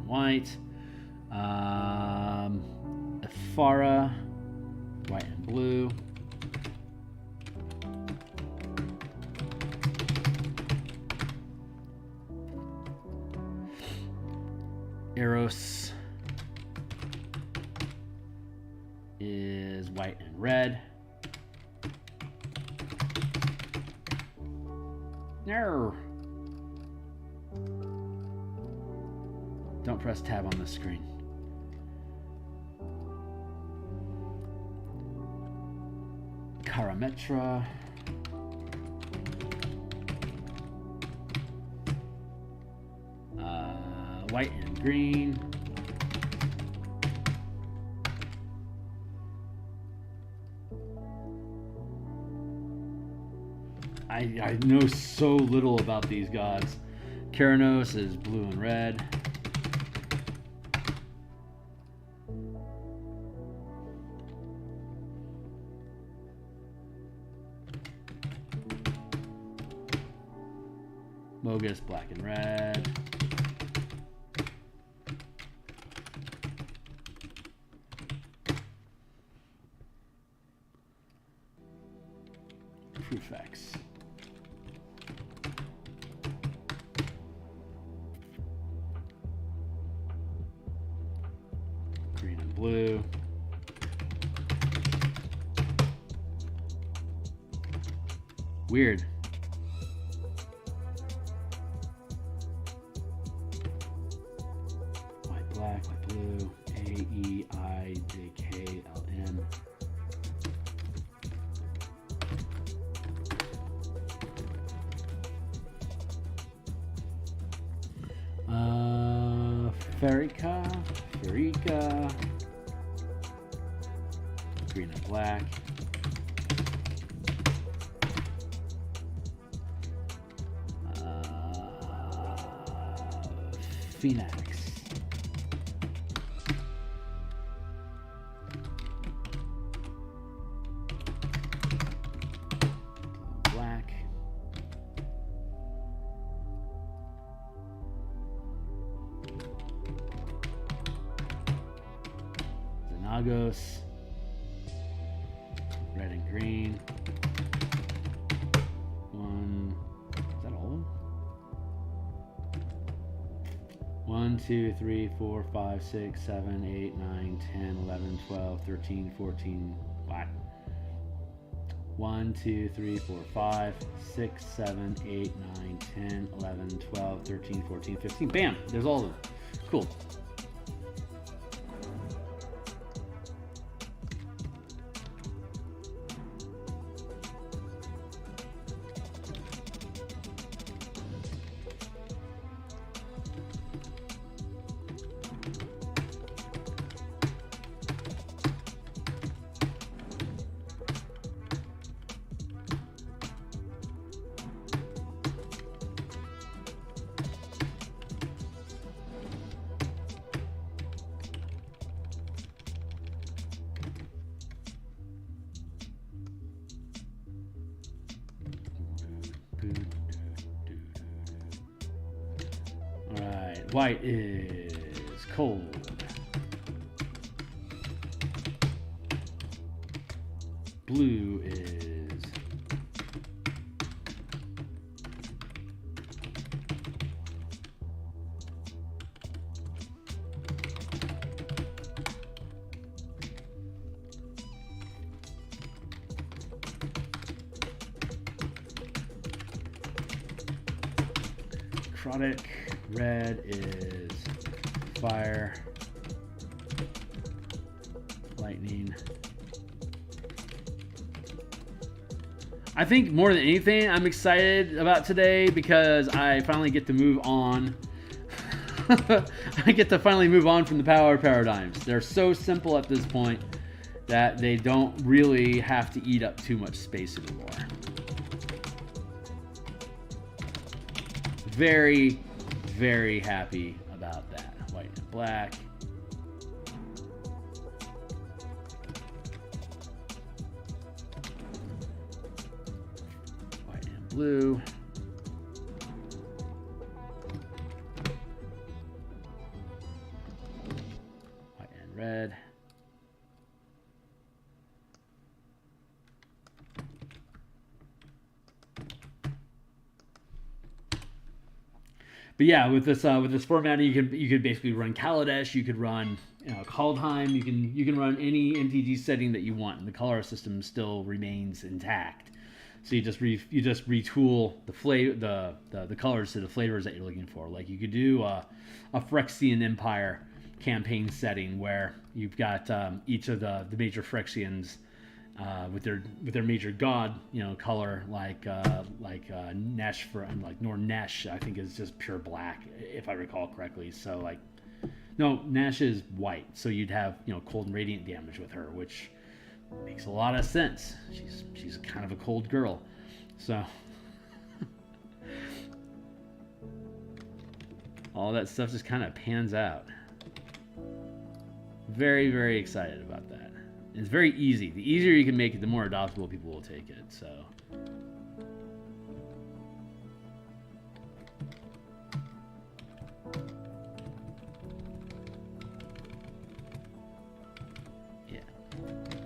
White, Ephara, white and blue, Eros is white and red. No. Don't press tab on the screen. Karametra. White and green. I know so little about these gods. Keranos is blue and red. Mogus, black and red. Crufix. Green and blue. Weird. Black, white, blue, A-E-I-J-K-L-M. Ferica, green and black, Phoenix, black, Xenagos, red and green. One, is that all of them? 1, 2, 3, 4, 5, 6, 7, 8, 9, 10, 11, 12, 13, 14. What? 1, 2, 3, 4, 5, 6, 7, 8, 9, 10, 11, 12, 13, 14, 15. Bam! There's all of them. Cool. Alright, white is cold. Blue is necrotic. Red is fire, lightning. I think more than anything, I'm excited about today because I finally get to move on. I get to finally move on from the power paradigms. They're so simple at this point that they don't really have to eat up too much space anymore. Very, very happy about that. White and black. White and blue. White and red. But yeah, with this formatting, you could basically run Kaladesh, you could run Kaldheim, you can run any MTG setting that you want, and the color system still remains intact. So you just retool the colors to the flavors that you're looking for. Like you could do a Phyrexian Empire campaign setting where you've got each of the major Phyrexians with their major god, color like Nesh like Nor-Nesh, I think is just pure black, if I recall correctly. So no, Nesh is white, so you'd have cold and radiant damage with her, which makes a lot of sense. She's kind of a cold girl, so all that stuff just kind of pans out. Very, very excited about that. It's very easy. The easier you can make it, the more adoptable people will take it. So, yeah.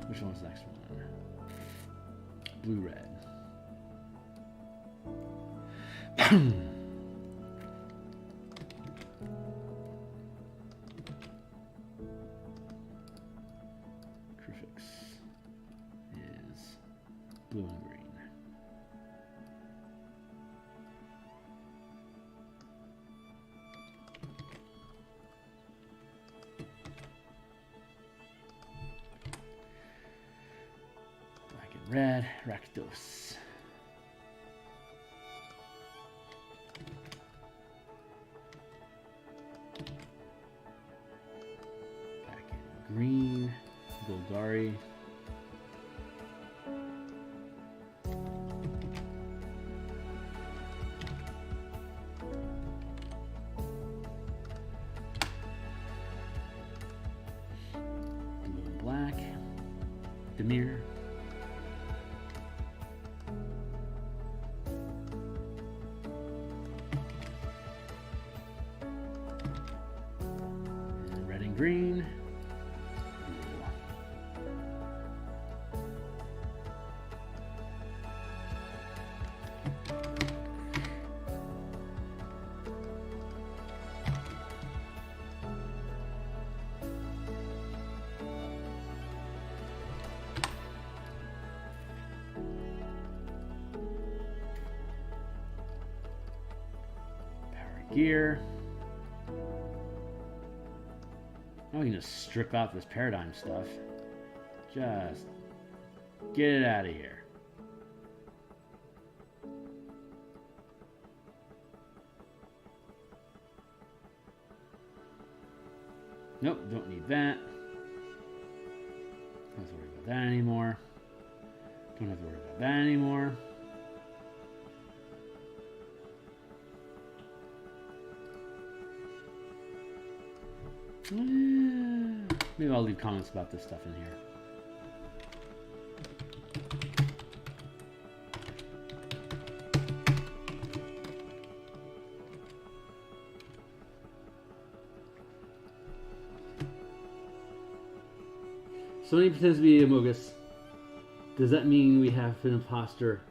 Which one's the next one? Blue, red. Blue and green. Black and red, Rakdos. green, Golgari. Blue and black. Demir. And red and green. Gear. Now we can just strip out this paradigm stuff. Just get it out of here. Nope, don't need that. Don't have to worry about that anymore. Don't have to worry about that anymore. Maybe I'll leave comments about this stuff in here. Somebody pretends to be a Mogus. Does that mean we have an imposter?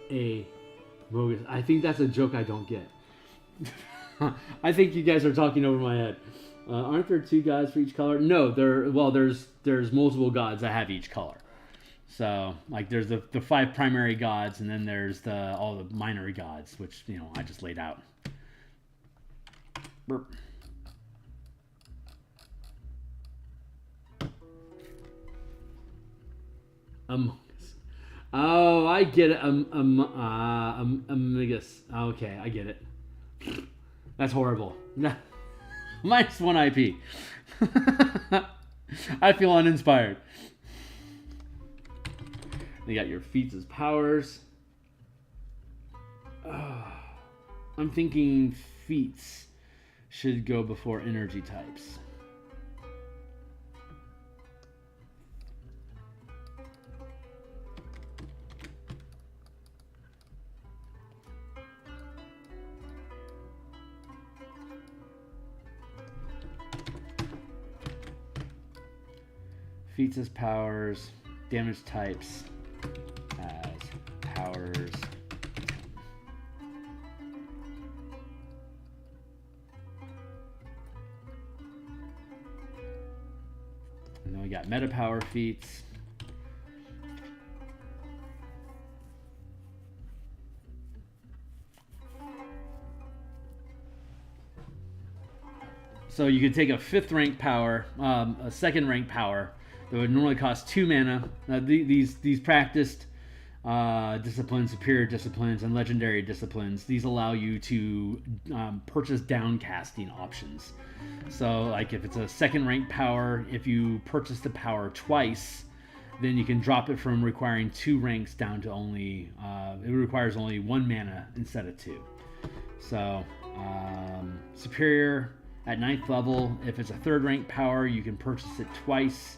A Mogus. I think that's a joke I don't get. I think you guys are talking over my head. Aren't there 2 gods for each color? No, there's multiple gods that have each color. So like there's the 5 primary gods, and then there's all the minor gods, which I just laid out. Burp. Oh, I get it. Amigus. Okay, I get it. That's horrible. Minus 1 IP. I feel uninspired. You got your feats as powers. I'm thinking feats should go before energy types. Feats as powers, damage types as powers. And then we got meta power feats. So you could take a 5th rank power, a 2nd rank power, that would normally cost 2 mana. These practiced disciplines, superior disciplines, and legendary disciplines, these allow you to purchase downcasting options. So like if it's a 2nd rank power, if you purchase the power twice, then you can drop it from requiring 2 ranks down to only, it requires only 1 mana instead of 2. So superior at 9th level, if it's a 3rd rank power, you can purchase it twice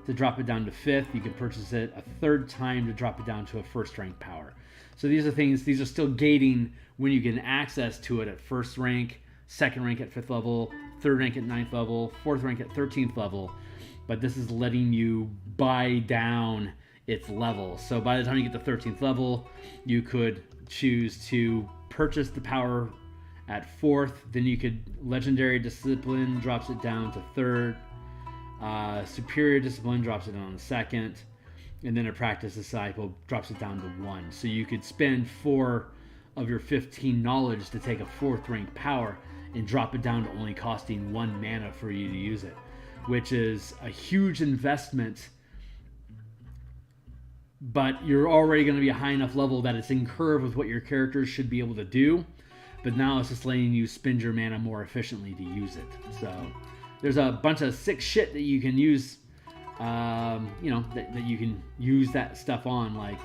to drop it down to 5th. You can purchase it a 3rd time to drop it down to a 1st rank power. So these are still gating when you get access to it at 1st rank, 2nd rank at 5th level, 3rd rank at 9th level, 4th rank at 13th level. But this is letting you buy down its level. So by the time you get to 13th level, you could choose to purchase the power at 4th. Then you could legendary discipline drops it down to 3rd. Superior discipline drops it on the 2nd, and then a practice disciple drops it down to 1. So you could spend 4 of your 15 knowledge to take a 4th rank power and drop it down to only costing 1 mana for you to use it, which is a huge investment, but you're already going to be a high enough level that it's in curve with what your characters should be able to do, but now it's just letting you spend your mana more efficiently to use it. So there's a bunch of sick shit that you can use. You know, that you can use that stuff on, like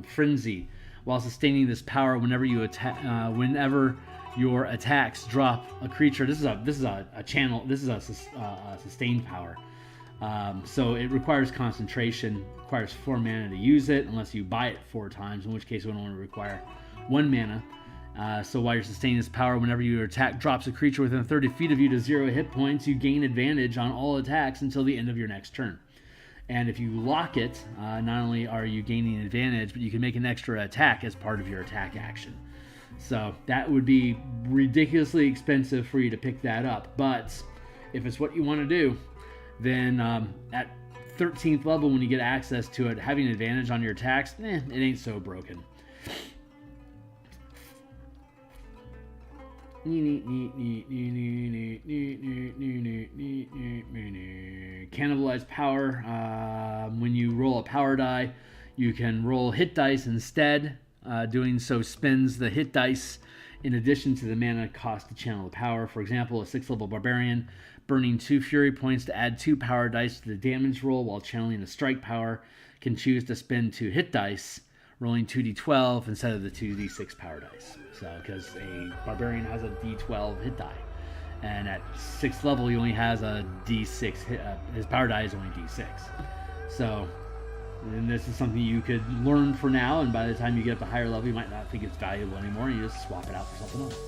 frenzy, while sustaining this power whenever you attack. Whenever your attacks drop a creature. This is a channel. This is a sustained power. So it requires concentration. Requires 4 mana to use it, unless you buy it 4 times, in which case it would only require 1 mana. So while you're sustaining this power, whenever your attack drops a creature within 30 feet of you to 0 hit points, you gain advantage on all attacks until the end of your next turn. And if you lock it, not only are you gaining advantage, but you can make an extra attack as part of your attack action. So that would be ridiculously expensive for you to pick that up. But if it's what you want to do, then at 13th level, when you get access to it, having advantage on your attacks, it ain't so broken. Cannibalize power. When you roll a power die, you can roll hit dice instead. Doing so spends the hit dice in addition to the mana cost to channel the power. For example, a 6th level barbarian burning 2 fury points to add 2 power dice to the damage roll while channeling a strike power can choose to spend 2 hit dice, rolling 2d12 instead of the 2d6 power dice. So, because a barbarian has a d12 hit die, and at 6th level he only has a d6 hit, his power die is only d6. So, and this is something you could learn for now, and by the time you get up to higher level, you might not think it's valuable anymore, and you just swap it out for something else.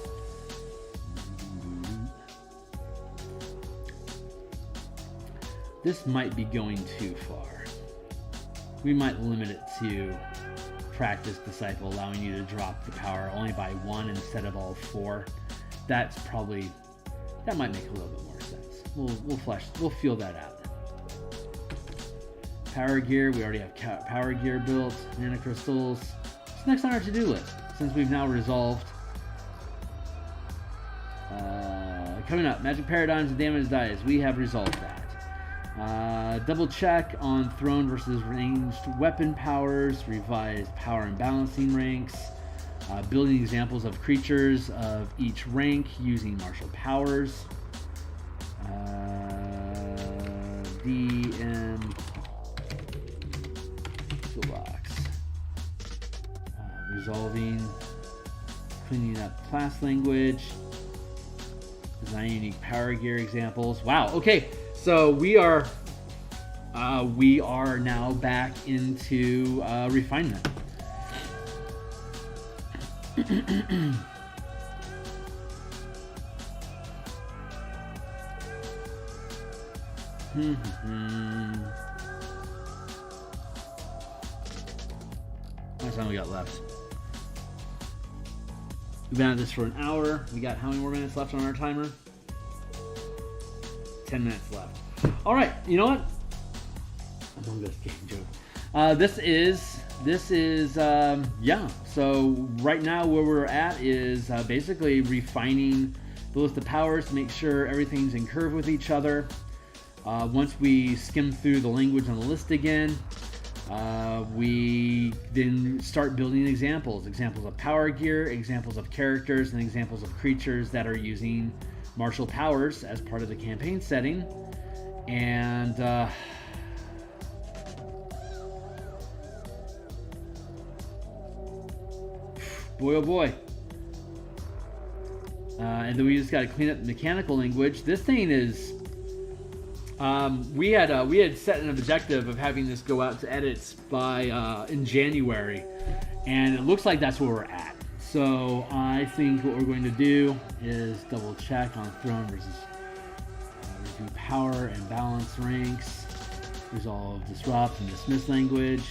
This might be going too far. We might limit it to Practice Disciple, allowing you to drop the power only by 1 instead of all 4. That might make a little bit more sense. We'll feel that out. Power gear, we already have power gear built. Mana crystals. What's next on our to-do list? Since we've now resolved. Coming up, Magic Paradigms and Damage Dice. We have resolved that. Double check on thrown versus ranged weapon powers, revised power and balancing ranks, building examples of creatures of each rank using martial powers, DM toolbox, resolving, cleaning up class language, designing unique power gear examples. Wow. Okay. So we are now back into refinement. How much time we got left? We've been at this for an hour. We got how many more minutes left on our timer? 10 minutes left. All right, you know what? Among Us game joke. This is yeah. So right now where we're at is basically refining the list of powers to make sure everything's in curve with each other. Once we skim through the language on the list again, we then start building examples of power gear, examples of characters, and examples of creatures that are using martial powers as part of the campaign setting. And boy oh boy. And then we just got to clean up the mechanical language. This thing is we had set an objective of having this go out to edits by in January, and it looks like that's where we're at. So I think what we're going to do is double check on thrown versus review power and balance ranks, resolve disrupt and dismiss language,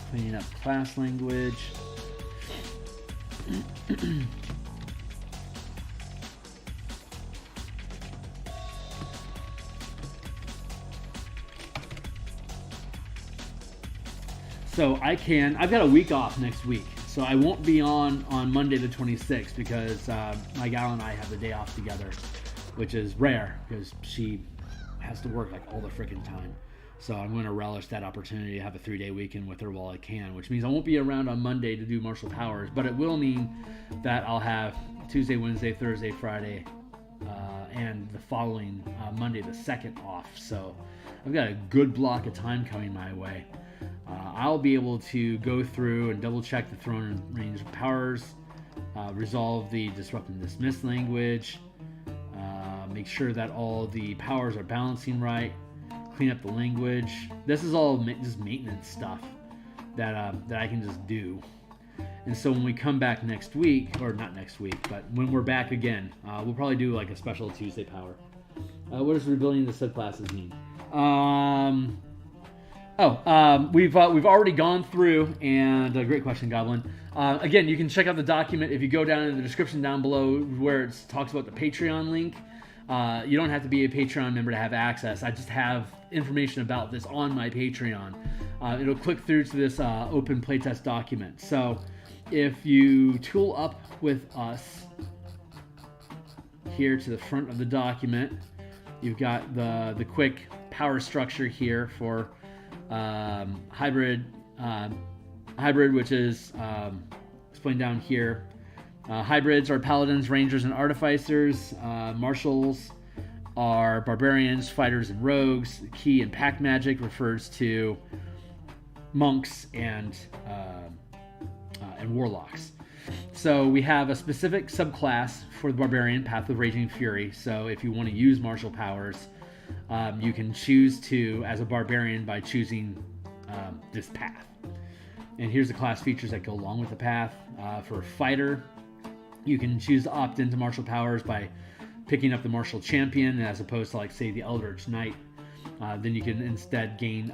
cleaning up class language. So I've got a week off next week, so I won't be on Monday the 26th because my gal and I have the day off together, which is rare because she has to work like all the freaking time. So I'm going to relish that opportunity to have a 3-day weekend with her while I can, which means I won't be around on Monday to do martial powers, but it will mean that I'll have Tuesday, Wednesday, Thursday, Friday, and the following Monday, the 2nd, off. So I've got a good block of time coming my way. I'll be able to go through and double check the throne and range powers, resolve the disrupt and dismiss language, make sure that all the powers are balancing right, clean up the language. This is all just maintenance stuff that I can just do. And so when we come back next week, or not next week, but when we're back again, we'll probably do like a special Tuesday power. What does rebuilding the subclasses mean? We've already gone through, and great question, Goblin. Again, you can check out the document if you go down in the description down below where it talks about the Patreon link. You don't have to be a Patreon member to have access. I just have information about this on my Patreon. It'll click through to this open playtest document. So if you tool up with us here to the front of the document, you've got the quick power structure here for hybrid, which is explained down here. Hybrids are paladins, rangers, and artificers. Martials are barbarians, fighters, and rogues. Key and pack magic refers to monks and warlocks. So we have a specific subclass for the barbarian, Path of Raging Fury. So if you want to use martial powers, you can choose to as a barbarian by choosing this path. And here's the class features that go along with the path. For a fighter, you can choose to opt into martial powers by picking up the martial champion as opposed to, like, say, the Eldritch Knight. Then you can instead gain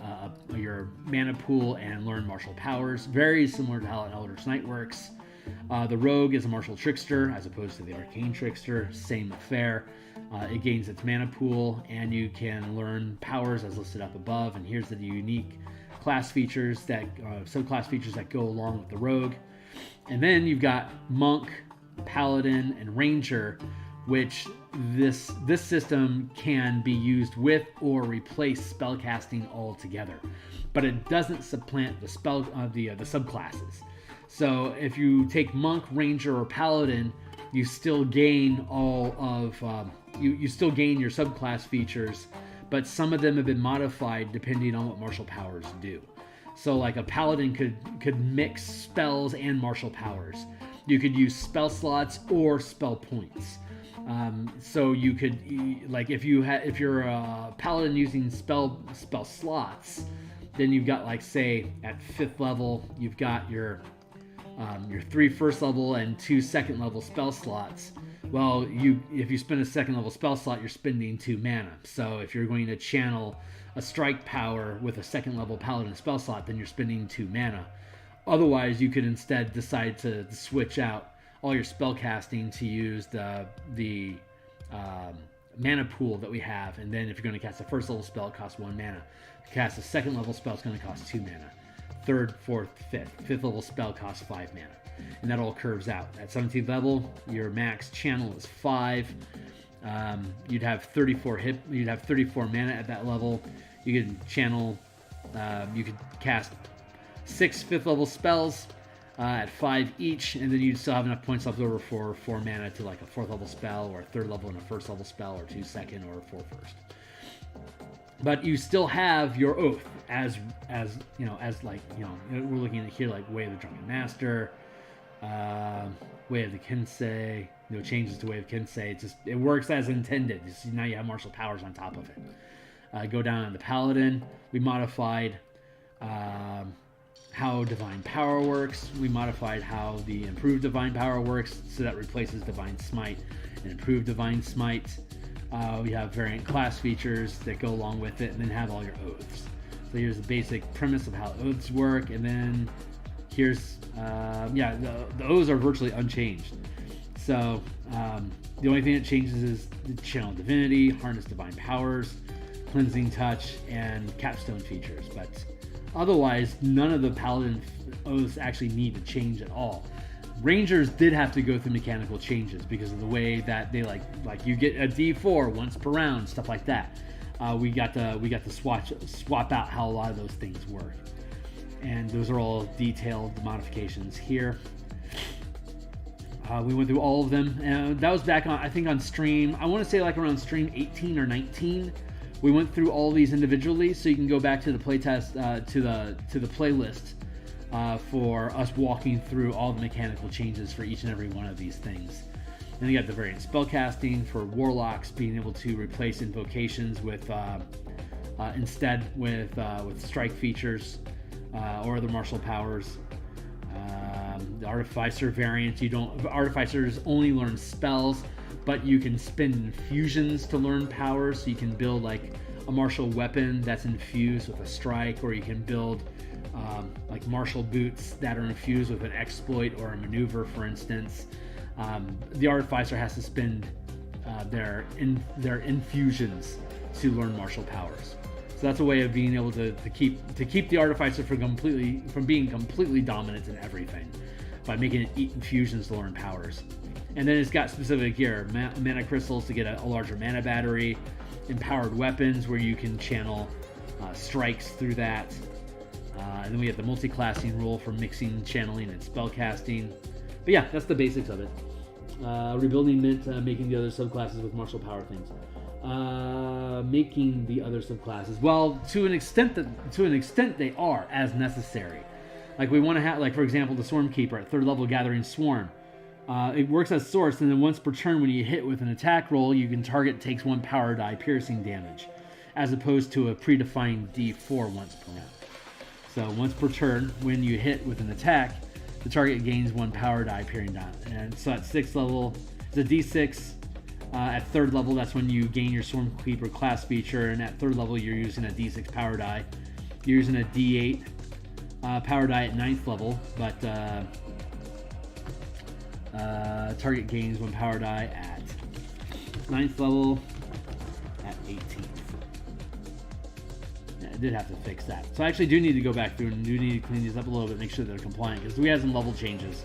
your mana pool and learn martial powers. Very similar to how an Eldritch Knight works. The rogue is a martial trickster as opposed to the arcane trickster. Same affair. It gains its mana pool, and you can learn powers as listed up above. And here's the unique class features that subclass features that go along with the rogue. And then you've got monk, paladin, and ranger, which this system can be used with or replace spellcasting altogether, but it doesn't supplant the subclasses. So if you take monk, ranger, or paladin, you still gain all of you still gain your subclass features, but some of them have been modified depending on what martial powers do. So like a paladin could mix spells and martial powers. You could use spell slots or spell points. So you could, like, if you're a paladin using spell slots, then you've got, like, say at 5th level, you've got your 3 first level and 2 second level spell slots. Well, if you spend a 2nd level spell slot, you're spending 2 mana. So if you're going to channel a strike power with a 2nd level paladin spell slot, then you're spending 2 mana. Otherwise, you could instead decide to switch out all your spell casting to use the mana pool that we have, and then if you're going to cast a 1st level spell, it costs 1 mana. To cast a 2nd level spell, it's going to cost 2 mana. 3rd, 4th, 5th. 5th level spell costs 5 mana, and that all curves out. At 17th level, your max channel is 5. You'd have 34 mana at that level. You could channel. You could cast 6 5th level spells at 5 each, and then you'd still have enough points left over for 4 mana to, like, a 4th level spell, or a 3rd level and a 1st level spell, or 2 second or 4 first. But you still have your oath as we're looking at here, like Way of the Drunken Master, Way of the Kinsei. No changes to Way of Kinsei. It works as intended. Now you have martial powers on top of it. Go down on the Paladin. We modified how Divine Power works. We modified how the Improved Divine Power works, so that replaces Divine Smite and Improved Divine Smite. We have variant class features that go along with it, and then have all your oaths. So here's the basic premise of how oaths work, and then here's the oaths are virtually unchanged. So the only thing that changes is the Channel Divinity, Harness Divine Powers, Cleansing Touch, and Capstone features. But otherwise, none of the Paladin oaths actually need to change at all. Rangers did have to go through mechanical changes because of the way that they like you get a D4 once per round, stuff like that. We got to swap out how a lot of those things work, and those are all detailed modifications here. We went through all of them, and that was back on, I think, on stream, I want to say like around stream 18 or 19. We went through all of these individually, so you can go back to the playtest, to the playlist for us walking through all the mechanical changes for each and every one of these things. Then you got the variant spellcasting for warlocks, being able to replace invocations with instead with strike features or other martial powers. The artificer variant, artificers only learn spells, but you can spend infusions to learn powers, so you can build like a martial weapon that's infused with a strike, or you can build like martial boots that are infused with an exploit or a maneuver, for instance. The artificer has to spend their infusions to learn martial powers. So that's a way of being able to keep the artificer from being completely dominant in everything, by making it eat infusions to learn powers. And then it's got specific here, mana crystals to get a larger mana battery, empowered weapons where you can channel strikes through that. And then we have the multi-classing rule for mixing, channeling, and spellcasting. But yeah, that's the basics of it. Rebuilding meant making the other subclasses with martial power things. Making the other subclasses, well, to an extent they are as necessary. Like we want to have, like for example, the Swarmkeeper at 3rd level, gathering swarm. It works as source, and then once per turn, when you hit with an attack roll, you can target takes 1 power die piercing damage, as opposed to a predefined D4 once per round. So once per turn, when you hit with an attack, the target gains 1 power die piercing damage. And so at 6th level, it's a D6. At 3rd level, that's when you gain your Swarmkeeper class feature, and at 3rd level, you're using a D6 power die. You're using a D8 power die at 9th level, but target gains 1 power die at 9th level at 18th. Yeah, I did have to fix that. So I actually do need to go back through and do need to clean these up a little bit, make sure they're compliant, because we had some level changes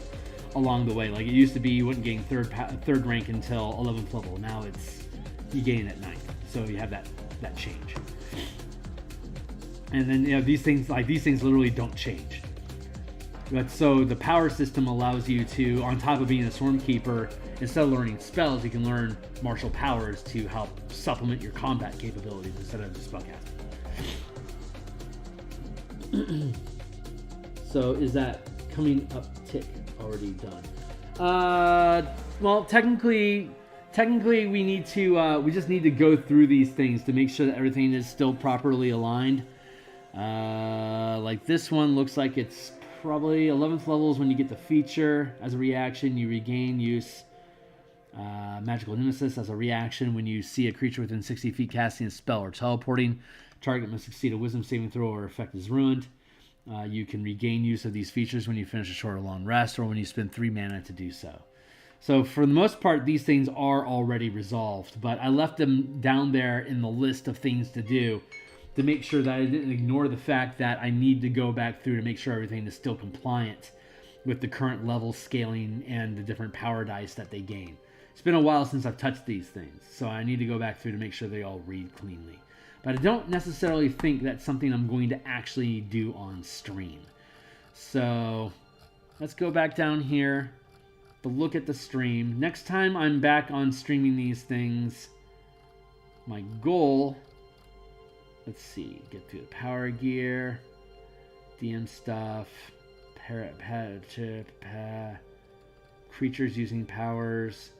along the way. Like it used to be you wouldn't gain third rank until 11th level. Now it's you gain at 9th. So you have that change. And then these things literally don't change. But so the power system allows you to, on top of being a Swarmkeeper, instead of learning spells, you can learn martial powers to help supplement your combat capabilities instead of just spellcasting. So is that coming up tick already done? Well, technically we need to we just need to go through these things to make sure that everything is still properly aligned. Like this one looks like it's probably 11th levels when you get the feature. As a reaction, you regain use. Magical Nemesis, as a reaction, when you see a creature within 60 feet casting a spell or teleporting, target must succeed a wisdom saving throw or effect is ruined. You can regain use of these features when you finish a short or long rest, or when you spend 3 mana to do so. So for the most part, these things are already resolved, but I left them down there in the list of things to do to make sure that I didn't ignore the fact that I need to go back through to make sure everything is still compliant with the current level scaling and the different power dice that they gain. It's been a while since I've touched these things, so I need to go back through to make sure they all read cleanly. But I don't necessarily think that's something I'm going to actually do on stream. So let's go back down here to look at the stream. Next time I'm back on streaming these things, my goal, let's see, get through the power gear, DM stuff, creatures using powers.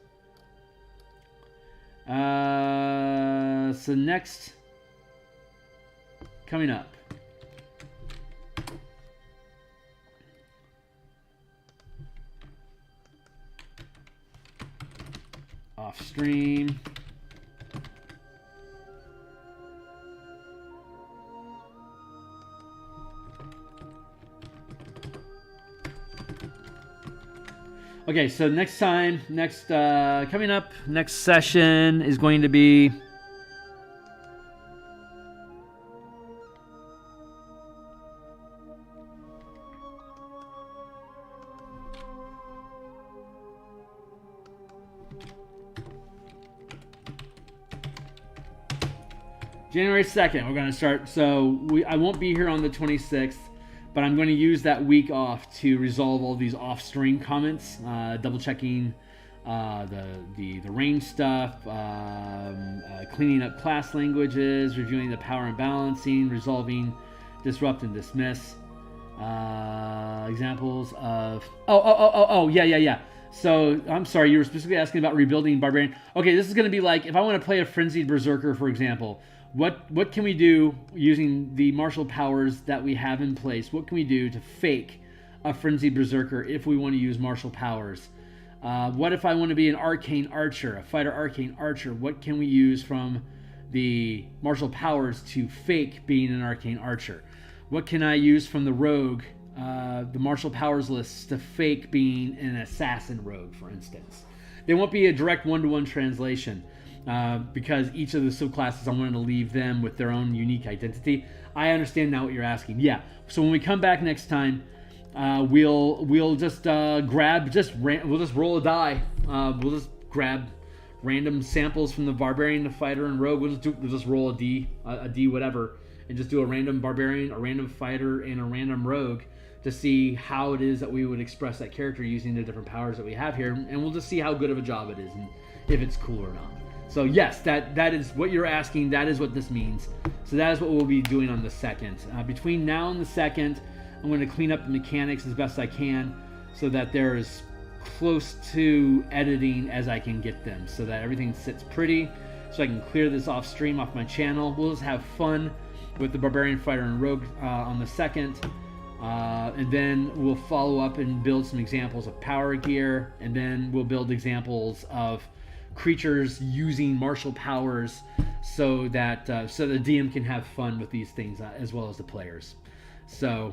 So next, coming up, off stream. Okay, so coming up, next session is going to be January 2nd. We're going to start. So I won't be here on the 26th, But I'm going to use that week off to resolve all these off-stream comments, double checking the range stuff, cleaning up class languages, reviewing the power and balancing, resolving disrupt and dismiss. Examples of yeah. So I'm sorry, you were specifically asking about rebuilding barbarian. Okay, this is going to be like if I want to play a frenzied berserker, for example. What can we do using the martial powers that we have in place? What can we do to fake a frenzied berserker if we want to use martial powers? What if I want to be an arcane archer, a fighter arcane archer? What can we use from the martial powers to fake being an arcane archer? What can I use from the rogue, the martial powers lists to fake being an assassin rogue, for instance? They won't be a direct one-to-one translation. Because each of the subclasses, I'm going to leave them with their own unique identity. I understand now what you're asking. Yeah. So when we come back next time, we'll just we'll just roll a die. We'll just grab random samples from the barbarian, the fighter, and rogue. We'll just roll a D whatever, and just do a random barbarian, a random fighter, and a random rogue to see how it is that we would express that character using the different powers that we have here, and we'll just see how good of a job it is and if it's cool or not. So yes, that is what you're asking. That is what this means. So that is what we'll be doing on the 2nd. Between now and the 2nd, I'm going to clean up the mechanics as best I can so that they're as close to editing as I can get them, so that everything sits pretty, so I can clear this off stream off my channel. We'll just have fun with the Barbarian Fighter and Rogue on the 2nd. And then we'll follow up and build some examples of power gear, and then we'll build examples of creatures using martial powers so that the DM can have fun with these things as well as the players. So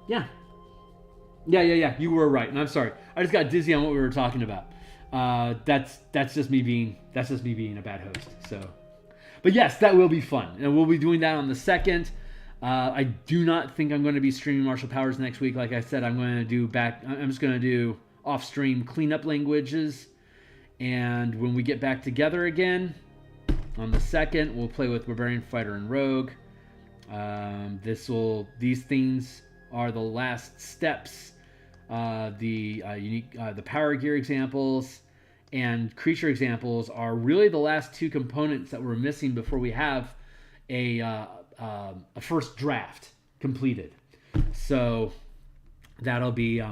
yeah, you were right, and I'm sorry, I just got dizzy on what we were talking about. That's just me being a bad host. So, but yes, that will be fun, and we'll be doing that on the 2nd. I do not think I'm going to be streaming martial powers next week. Like I said, I'm just going to do off stream cleanup languages. And when we get back together again on the 2nd, we'll play with Barbarian Fighter and Rogue. These things are the last steps. The power gear examples and creature examples are really the last two components that we're missing before we have a first draft completed. So that'll be.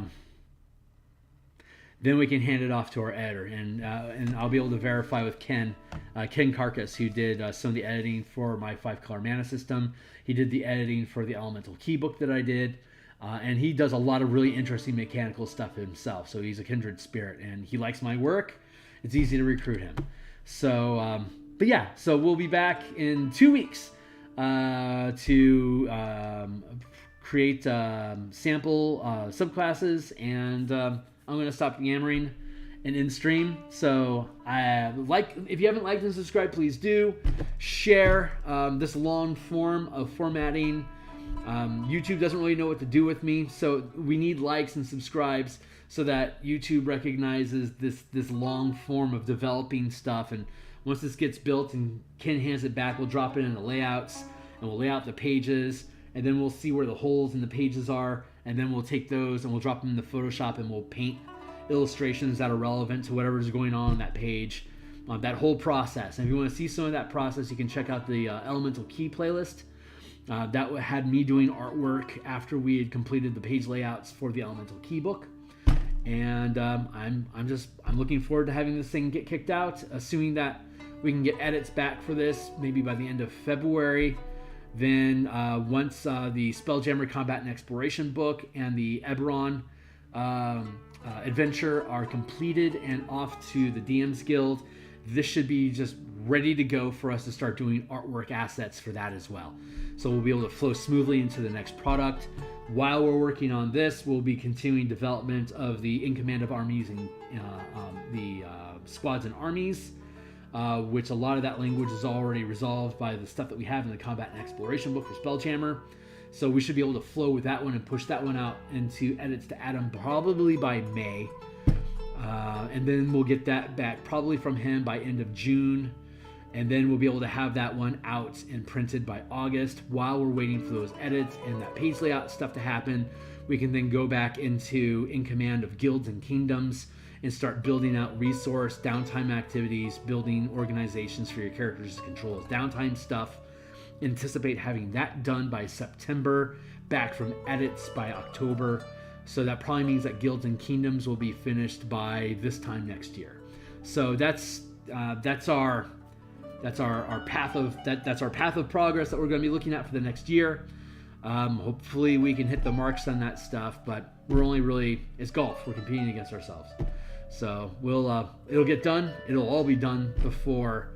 Then we can hand it off to our editor, and I'll be able to verify with Ken Carcass, who did some of the editing for my 5-color mana system. He did the editing for the Elemental Keybook that I did, and he does a lot of really interesting mechanical stuff himself. So he's a kindred spirit, and he likes my work. It's easy to recruit him. So, but yeah, so we'll be back in 2 weeks to create sample subclasses, and I'm going to stop yammering and in stream. So if you haven't liked and subscribed, please do. Share this long form of formatting. YouTube doesn't really know what to do with me, so we need likes and subscribes so that YouTube recognizes this long form of developing stuff. And once this gets built and Ken hands it back, we'll drop it in the layouts, and we'll lay out the pages, and then we'll see where the holes in the pages are. And then we'll take those and we'll drop them into Photoshop, and we'll paint illustrations that are relevant to whatever's going on that page, that whole process. And if you want to see some of that process, you can check out the Elemental Key playlist. That had me doing artwork after we had completed the page layouts for the Elemental Key book. And I'm looking forward to having this thing get kicked out, assuming that we can get edits back for this maybe by the end of February. Then once the Spelljammer Combat and Exploration book and the Eberron adventure are completed and off to the DMsGuild, this should be just ready to go for us to start doing artwork assets for that as well. So we'll be able to flow smoothly into the next product. While we're working on this, we'll be continuing development of the In Command of Armies and the Squads and Armies, which a lot of that language is already resolved by the stuff that we have in the Combat and Exploration book for Spelljammer. So we should be able to flow with that one and push that one out into edits to add them probably by May. And then we'll get that back probably from him by end of June. And then we'll be able to have that one out and printed by August. While we're waiting for those edits and that page layout stuff to happen, we can then go back into In Command of Guilds and Kingdoms and start building out resource, downtime activities, building organizations for your characters to control downtime stuff. Anticipate having that done by September, back from edits by October. So that probably means that Guilds and Kingdoms will be finished by this time next year. So that's our path of progress that we're going to be looking at for the next year. Hopefully we can hit the marks on that stuff, but we're only really, it's golf. We're competing against ourselves. So it'll get done. It'll all be done before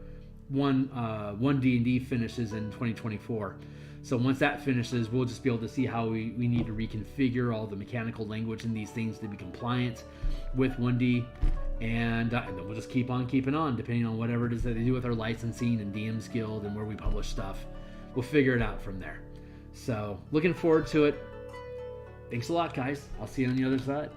one D&D finishes in 2024. So once that finishes, we'll just be able to see how we need to reconfigure all the mechanical language in these things to be compliant with 1D. And then we'll just keep on keeping on, depending on whatever it is that they do with our licensing and DMsGuild and where we publish stuff. We'll figure it out from there. So looking forward to it. Thanks a lot, guys. I'll see you on the other side.